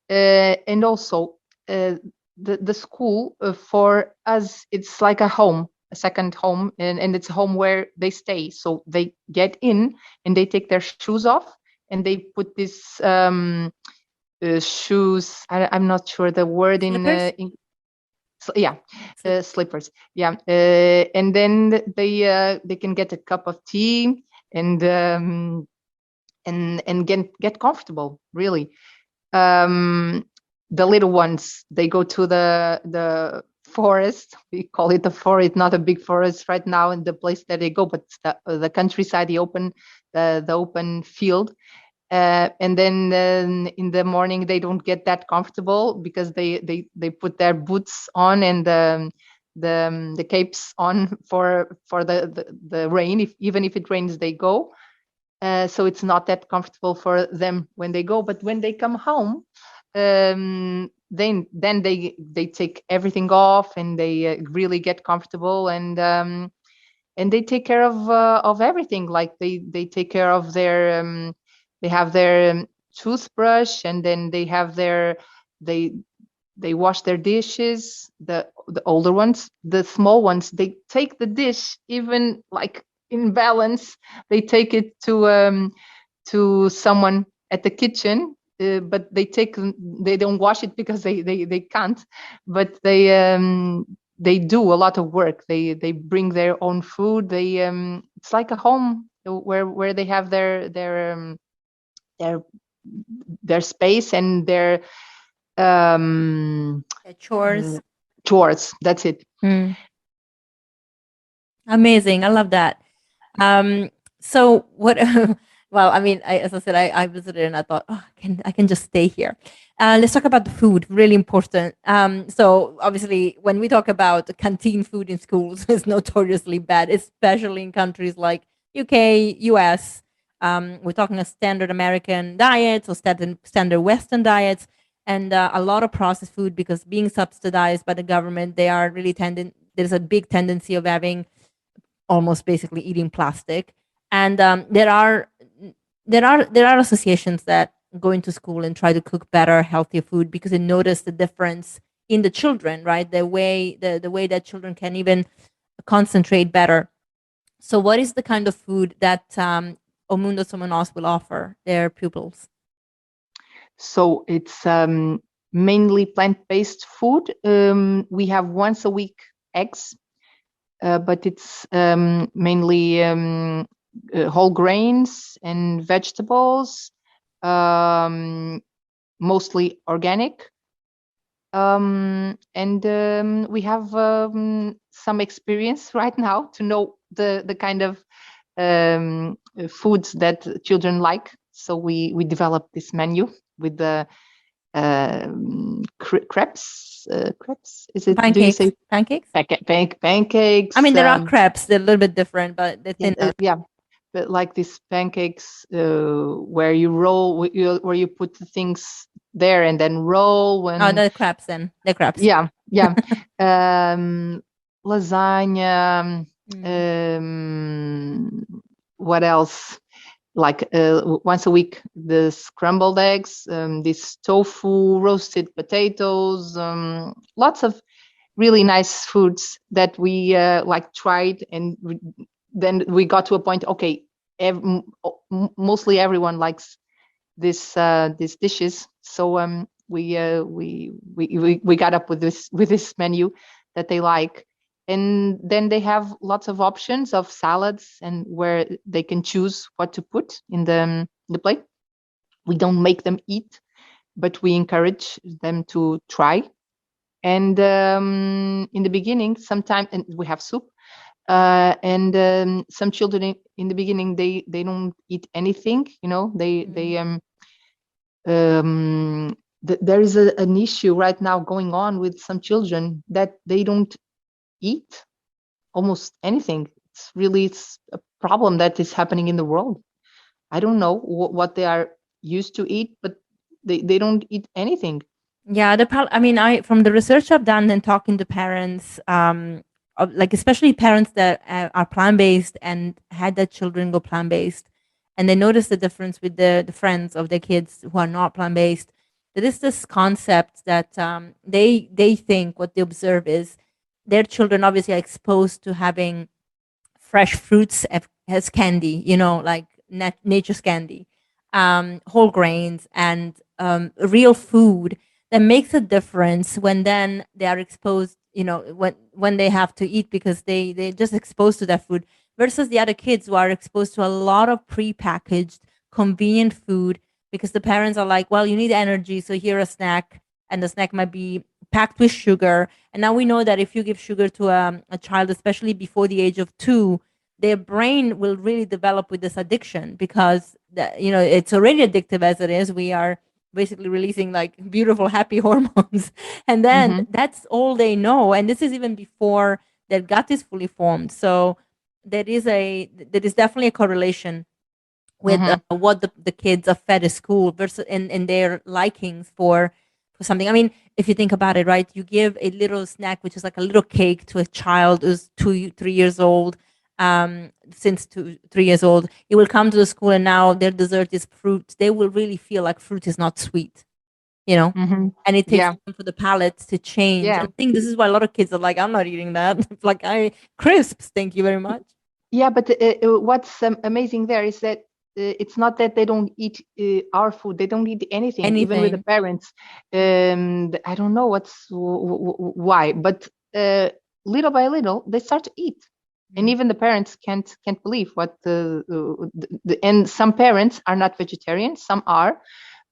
and also the school for us, it's like a home, a second home, and it's a home where they stay. So they get in and they take their shoes off and they put these shoes. I'm not sure the word slippers. Yeah, and then they can get a cup of tea and get comfortable. Really, the little ones, they go to the forest. We call it a forest, not a big forest right now in the place that they go, but the countryside, the open field. And then in the morning they don't get that comfortable because they put their boots on and the capes on for the rain. Even if it rains, they go. So it's not that comfortable for them when they go. But when they come home, then they take everything off and they really get comfortable, and they take care of everything. Like they take care of their they have their toothbrush, and then they have they wash their dishes. The older ones, the small ones, they take the dish, even like in balance, they take it to someone at the kitchen, but they don't wash it because they can't, but they do a lot of work. They bring their own food. They it's like a home where they have their space and their chores. That's it. Amazing. I love that. So what? Well, I mean, as I said, I visited and I thought, oh, I can just stay here. Let's talk about the food. Really important. So obviously, when we talk about canteen food in schools, it's notoriously bad, especially in countries like UK, US. We're talking a standard American diet or standard Western diets, and a lot of processed food, because being subsidized by the government, they are really there's a big tendency of having almost basically eating plastic. And there are associations that go into school and try to cook better, healthier food because they notice the difference in the children, right? The way that children can even concentrate better. So what is the kind of food that O Mundo Somo Nos will offer their pupils? So it's mainly plant-based food. We have once a week eggs, but it's mainly whole grains and vegetables, mostly organic. And we have some experience right now to know the kind of foods that children like. So we developed this menu with the crepes. Crepes? Is it? Pancakes. Do you say pancakes? Pancakes. I mean, there are crepes. They're a little bit different, but they're thinner. Yeah. But like these pancakes where you roll, where you put the things there and then roll. The crepes then. The crepes. Yeah. Lasagna. What else? Like once a week, the scrambled eggs, this tofu, roasted potatoes, lots of really nice foods that we tried, and then we got to a point. Okay, mostly everyone likes these dishes, so we got up with this menu that they like. And then they have lots of options of salads, and where they can choose what to put in the plate. We don't make them eat, but we encourage them to try. And in the beginning, sometimes, and we have soup. And some children in the beginning, they don't eat anything. There is an issue right now going on with some children that they don't eat almost anything. It's a problem that is happening in the world. I don't know what they are used to eat, but they don't eat anything. Yeah, from the research I've done and talking to parents, especially parents that are plant-based and had their children go plant-based, and they notice the difference with the friends of their kids who are not plant-based. There is this concept that they think, what they observe is their children obviously are exposed to having fresh fruits as candy, like nature's candy, whole grains, and real food that makes a difference when then they are exposed, when they have to eat, because they're just exposed to that food, versus the other kids who are exposed to a lot of prepackaged, convenient food, because the parents are like, well, you need energy, so here a snack. and the snack might be packed with sugar. And now we know that if you give sugar to a child, especially before the age of 2, their brain will really develop with this addiction, because it's already addictive as it is. We are basically releasing like beautiful, happy hormones, and then that's all they know. And this is even before their gut is fully formed. So there is definitely a correlation with what the kids are fed at school versus in their likings for something. I mean, if you think about it, right, you give a little snack, which is like a little cake, to a child who's 2-3 years old. Since 2-3 years old, it will come to the school, and now their dessert is fruit. They will really feel like fruit is not sweet, and it takes time for the palate to change. I think this is why a lot of kids are like, I'm not eating that. Like, crisps, thank you very much. Yeah, but what's amazing there is that it's not that they don't eat our food. They don't eat anything. Even with the parents. I don't know why, but little by little they start to eat. And even the parents can't believe what and some parents are not vegetarian, some are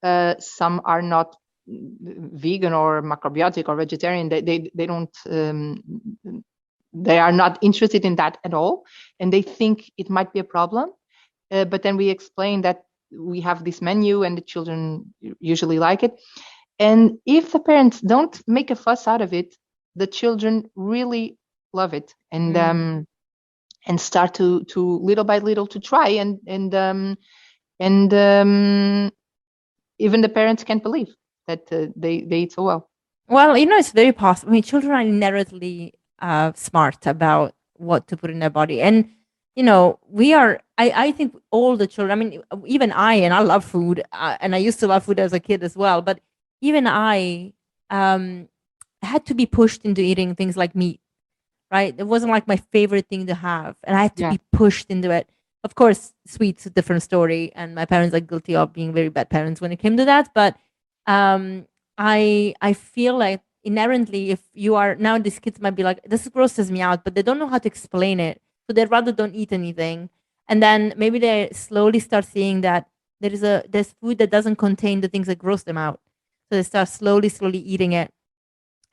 not vegan or macrobiotic or vegetarian. They don't they are not interested in that at all, and they think it might be a problem. But then we explain that we have this menu and the children usually like it. And if the parents don't make a fuss out of it, the children really love it. And start to little by little to try, and even the parents can't believe that they eat so well. Well, it's very possible. I mean, children are inherently smart about what to put in their body, and we are. I think all the children. I mean, even I love food, and I used to love food as a kid as well. But even I had to be pushed into eating things like meat. Right? It wasn't like my favorite thing to have, and I had to be pushed into it. Of course, sweets a different story, and my parents are guilty of being very bad parents when it came to that. But I feel like inherently, if you are now, these kids might be like, this grosses me out, but they don't know how to explain it, so they'd rather don't eat anything. And then maybe they slowly start seeing that there's food that doesn't contain the things that gross them out, so they start slowly eating it.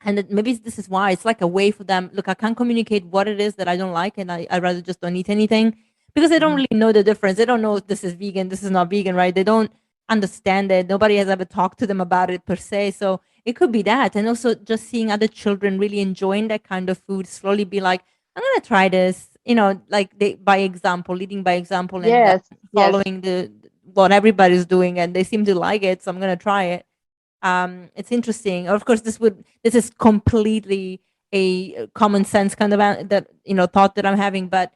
And maybe this is why it's like a way for them. Look, I can't communicate what it is that I don't like, and I'd rather just don't eat anything, because they don't really know the difference. They don't know if this is vegan, this is not vegan, right? They don't understand it. Nobody has ever talked to them about it per se. So it could be that. And also just seeing other children really enjoying that kind of food, slowly be like, I'm going to try this, like by example, leading by example, and following what everybody's doing, and they seem to like it. So I'm going to try it. It's interesting. Of course, this is completely a common sense kind of thought that I'm having, but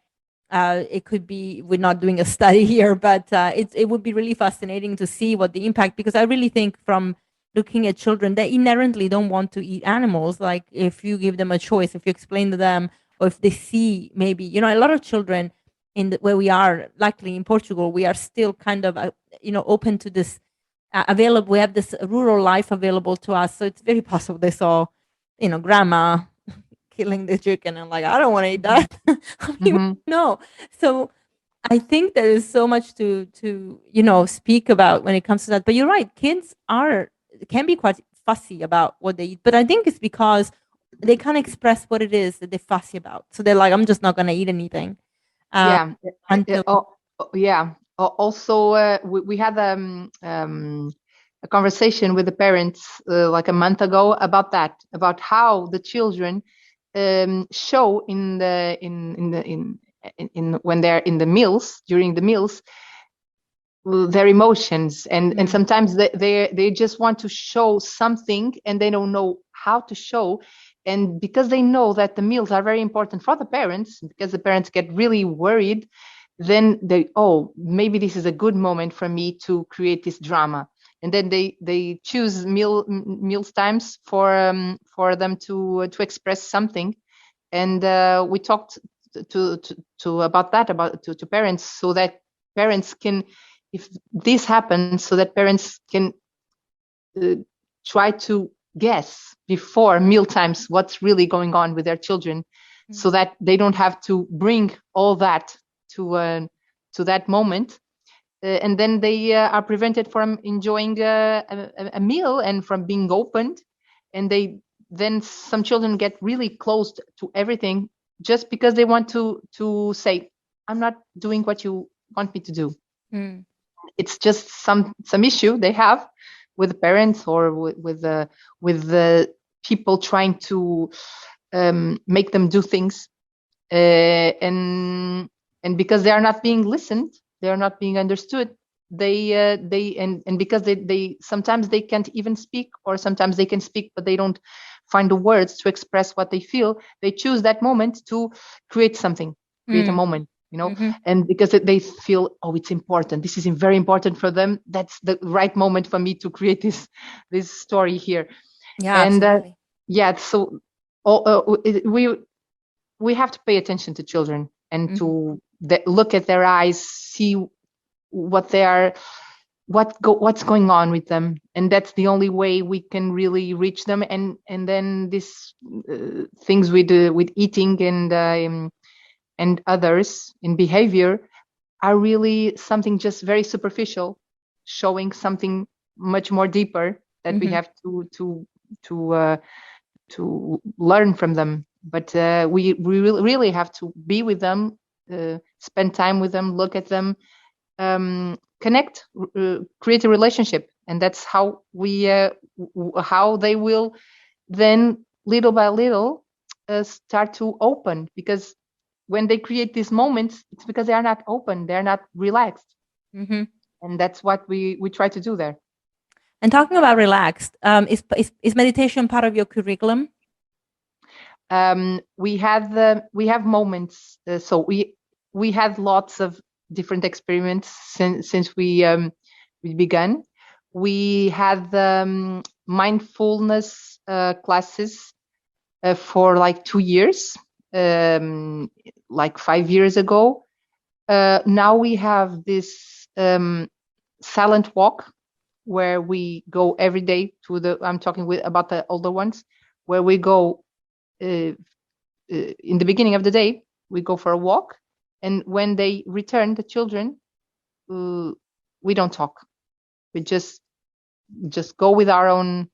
it could be, we're not doing a study here, but it would be really fascinating to see what the impact, because I really think from looking at children, they inherently don't want to eat animals. Like if you give them a choice, if you explain to them, or if they see maybe, a lot of children where we are, likely in Portugal, we are still kind of, open to this available. We have this rural life available to us. So it's very possible they saw, grandma killing the chicken and like, I don't want to eat that. No. So I think there is so much to speak about when it comes to that. But you're right, kids can be quite fussy about what they eat. But I think it's because they can't express what it is that they're fussy about. So they're like, I'm just not going to eat anything. Also, we had a conversation with the parents like a month ago about that, about how the children show when they're in the meals, during the meals, their emotions, and sometimes they just want to show something and they don't know how to show. And because they know that the meals are very important for the parents, because the parents get really worried, then maybe this is a good moment for me to create this drama. And then they choose meals times for them to express something. And we talked about that to parents, so that parents can, if this happens, so that parents can try to guess before meal times what's really going on with their children, so that they don't have to bring all that to that moment, and then they are prevented from enjoying a meal and from being opened and then some children get really close to everything just because they want to say, I'm not doing what you want me to do. It's just some issue they have with the parents or with the people trying to make them do things, and because they are not being listened, they are not being understood. And because they sometimes they can't even speak, or sometimes they can speak but they don't find the words to express what they feel. They choose that moment to create something, create a moment, and because they feel, oh, it's important, this is very important for them, that's the right moment for me to create this story here. And so we have to pay attention to children and to look at their eyes, see what's going on with them, and that's the only way we can really reach them. And then these things with eating and others in behavior are really something just very superficial, showing something much more deeper that we have to learn from them. But we really have to be with them, spend time with them, look at them, connect, create a relationship, and that's how how they will then little by little start to open. Because when they create these moments, it's because they are not open, they're not relaxed, and that's what we try to do there. And talking about relaxed, is meditation part of your curriculum? We have moments. So we had lots of different experiments since we began. We had mindfulness classes for like 2 years, like 5 years ago. Now we have this silent walk where we go every day to I'm talking about the older ones, where we go in the beginning of the day, we go for a walk. And when they return, the children, we don't talk. We just go with our own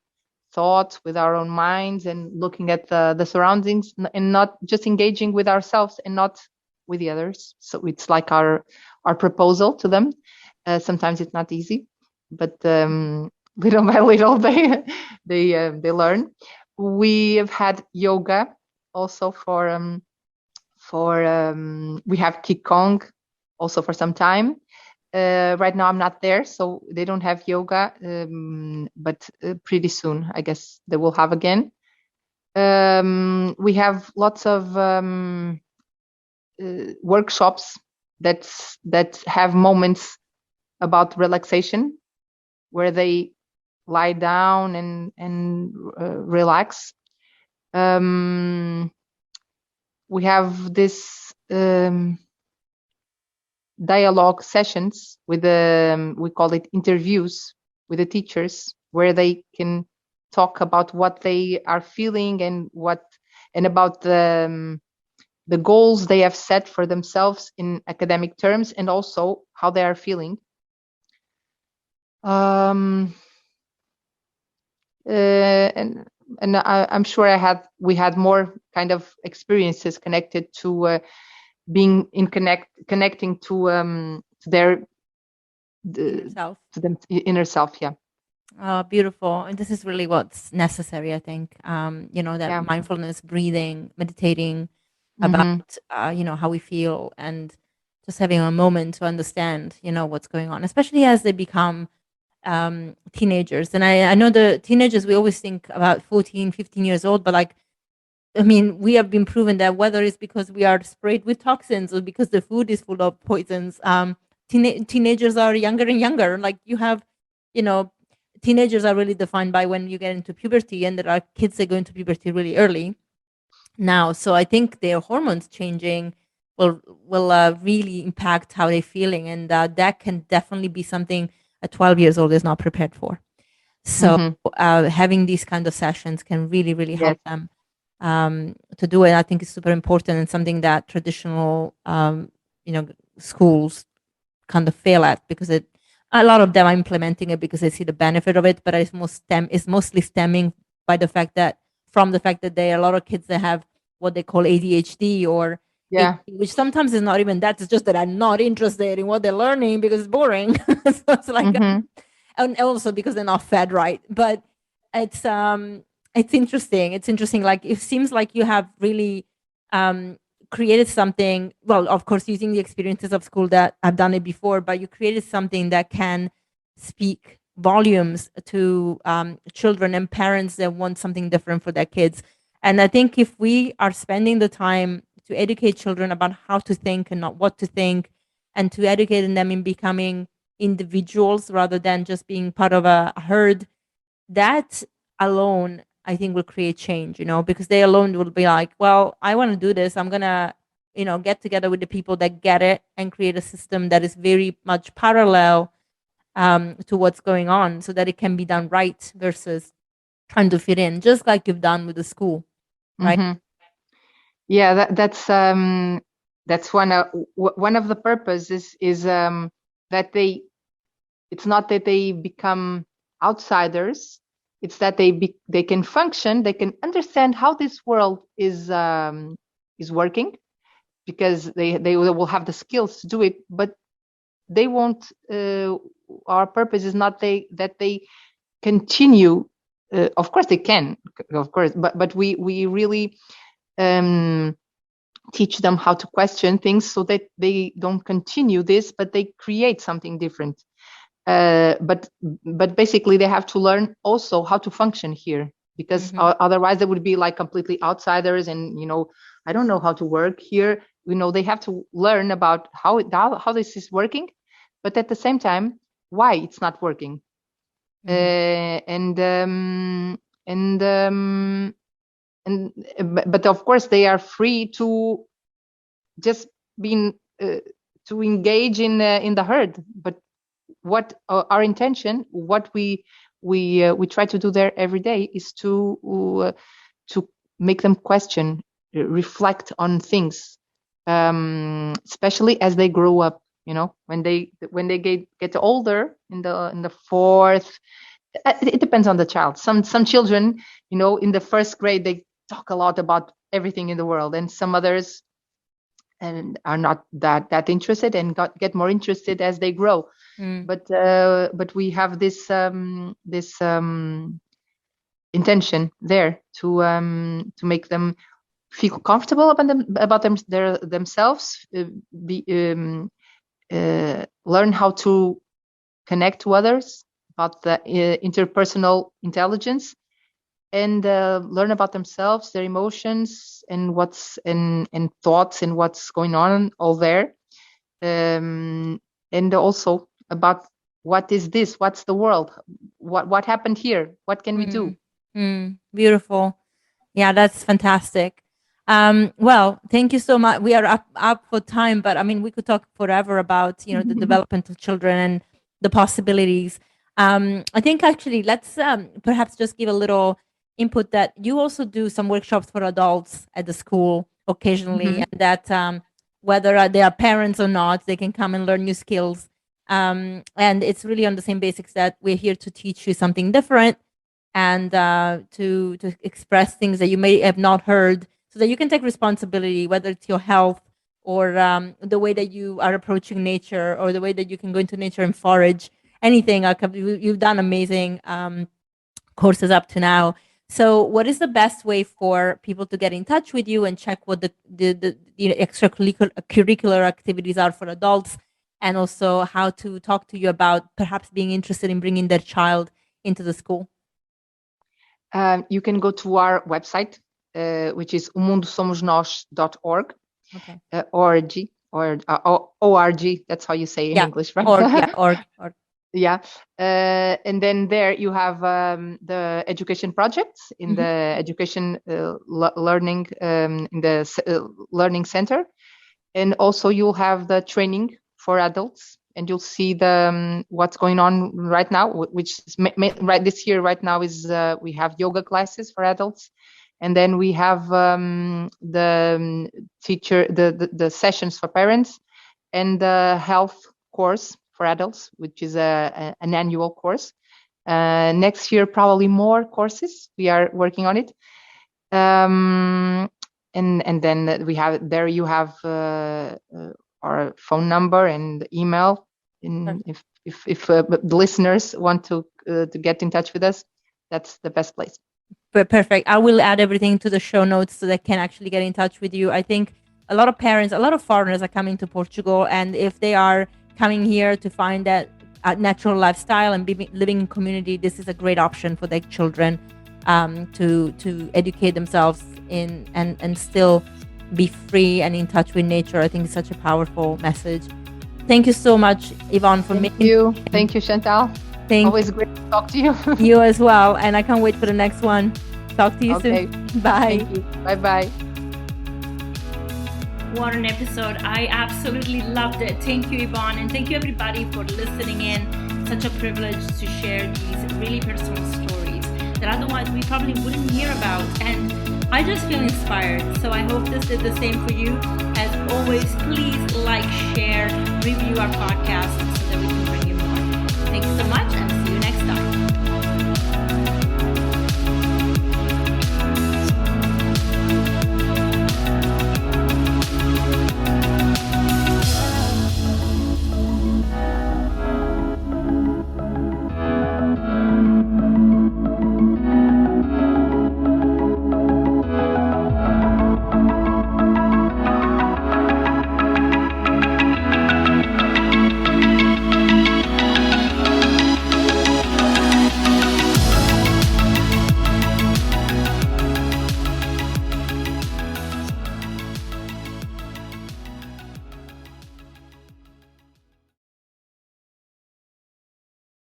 thoughts, with our own minds, and looking at the surroundings, and not just engaging with ourselves and not with the others. So it's like our proposal to them. Sometimes it's not easy, but little by little they learn. We have had yoga also we have Qigong also for some time. Right now I'm not there, so they don't have yoga, but pretty soon I guess they will have again. We have lots of workshops that have moments about relaxation, where they lie down and relax. We have this dialogue sessions with we call it interviews with the teachers, where they can talk about what they are feeling and about the goals they have set for themselves in academic terms, and also how they are feeling. And I'm sure we had more kind of experiences connected to being connecting to their Self. to them inner self. Yeah. Oh, beautiful. And this is really what's necessary, I think. That mindfulness, breathing, meditating about how we feel, and just having a moment to understand what's going on, especially as they become teenagers. And I know the teenagers, we always think about 14, 15 years old, but we have been proven that whether it's because we are sprayed with toxins or because the food is full of poisons, teenagers are younger and younger. Like you have, teenagers are really defined by when you get into puberty, and there are kids that go into puberty really early now. So I think their hormones changing will really impact how they're feeling, and that can definitely be something a 12 years old is not prepared for. So having these kind of sessions can really, really help them to do it. I think it's super important, and something that traditional, schools kind of fail at, because a lot of them are implementing it because they see the benefit of it, but it's mostly stemming by the fact that there are a lot of kids that have what they call ADHD or ADD, which sometimes is not even that. It's just that I'm not interested in what they're learning because it's boring. So it's like, and also because they're not fed right. But it's interesting. It's interesting. Like it seems like you have really created something. Well, of course, using the experiences of school that I've done it before, but you created something that can speak volumes to children and parents that want something different for their kids. And I think if we are spending the time to educate children about how to think and not what to think, and to educate them in becoming individuals rather than just being part of a herd, that alone, I think, will create change, because they alone will be like, well, I want to do this. I'm going to, get together with the people that get it and create a system that is very much parallel to what's going on so that it can be done right versus trying to fit in, just like you've done with the school, right? Yeah, that's one of the purposes is that it's not that they become outsiders, it's that they can function, they can understand how this world is working, because they will have the skills to do it, but they won't. Our purpose is not that they continue. Of course, they can, of course, but we really teach them how to question things so that they don't continue this, but they create something different. But basically, they have to learn also how to function here, because otherwise they would be like completely outsiders, and I don't know how to work here. They have to learn about how this is working, but at the same time, why it's not working. But of course they are free to just to engage in the herd. But what our intention, what we try to do there every day, is to make them question, reflect on things, especially as they grow up. When they get older, in the fourth. It depends on the child. Some children, in the first grade, they talk a lot about everything in the world, and some others and are not that interested and get more interested as they grow. But we have this intention there to make them feel comfortable about themselves, learn how to connect to others, about the interpersonal intelligence, and learn about themselves, their emotions, and and thoughts, and what's going on all there, and also about what is this, what's the world, what happened here, what can we do. Beautiful. Yeah, that's fantastic. Well, thank you so much. We are up for time, but I mean, we could talk forever about the development of children and the possibilities. I think actually let's perhaps just give a little input that you also do some workshops for adults at the school occasionally, and that whether they are parents or not, they can come and learn new skills. And it's really on the same basics that we're here to teach you something different, and to express things that you may have not heard, so that you can take responsibility, whether it's your health or the way that you are approaching nature, or the way that you can go into nature and forage, anything. You've done amazing courses up to now. So what is the best way for people to get in touch with you and check what the extracurricular activities are for adults, and also how to talk to you about perhaps being interested in bringing their child into the school? You can go to our website, which is omundosomosnos.org. Okay. Org, or org. That's how you say in English, right? Org. Yeah. And then there you have the education projects in the education learning, in the learning center, and also you'll have the training for adults, and you'll see the what's going on right now, which is right this year. Right now is we have yoga classes for adults, and then we have the sessions for parents, and the health course for adults, which is an annual course. Next year, probably more courses. We are working on it. And then we have there. You have our phone number and email. And if the listeners want to get in touch with us, that's the best place. Perfect. I will add everything to the show notes so they can actually get in touch with you. I think a lot of parents, a lot of foreigners are coming to Portugal, and if they are coming here to find that natural lifestyle and living in community, this is a great option for their children to educate themselves in and still be free and in touch with nature. I think it's such a powerful message. Thank you so much, Ivone, for Thank you, Chantal. Always great to talk to you. You as well, and I can't wait for the next one. Talk to you soon. Bye. Thank you. Bye. What an episode. I absolutely loved it. Thank you, Ivone, and thank you everybody for listening in. Such a privilege to share these really personal stories that otherwise we probably wouldn't hear about. And I just feel inspired. So I hope this did the same for you. As always, please like, share, review our podcast.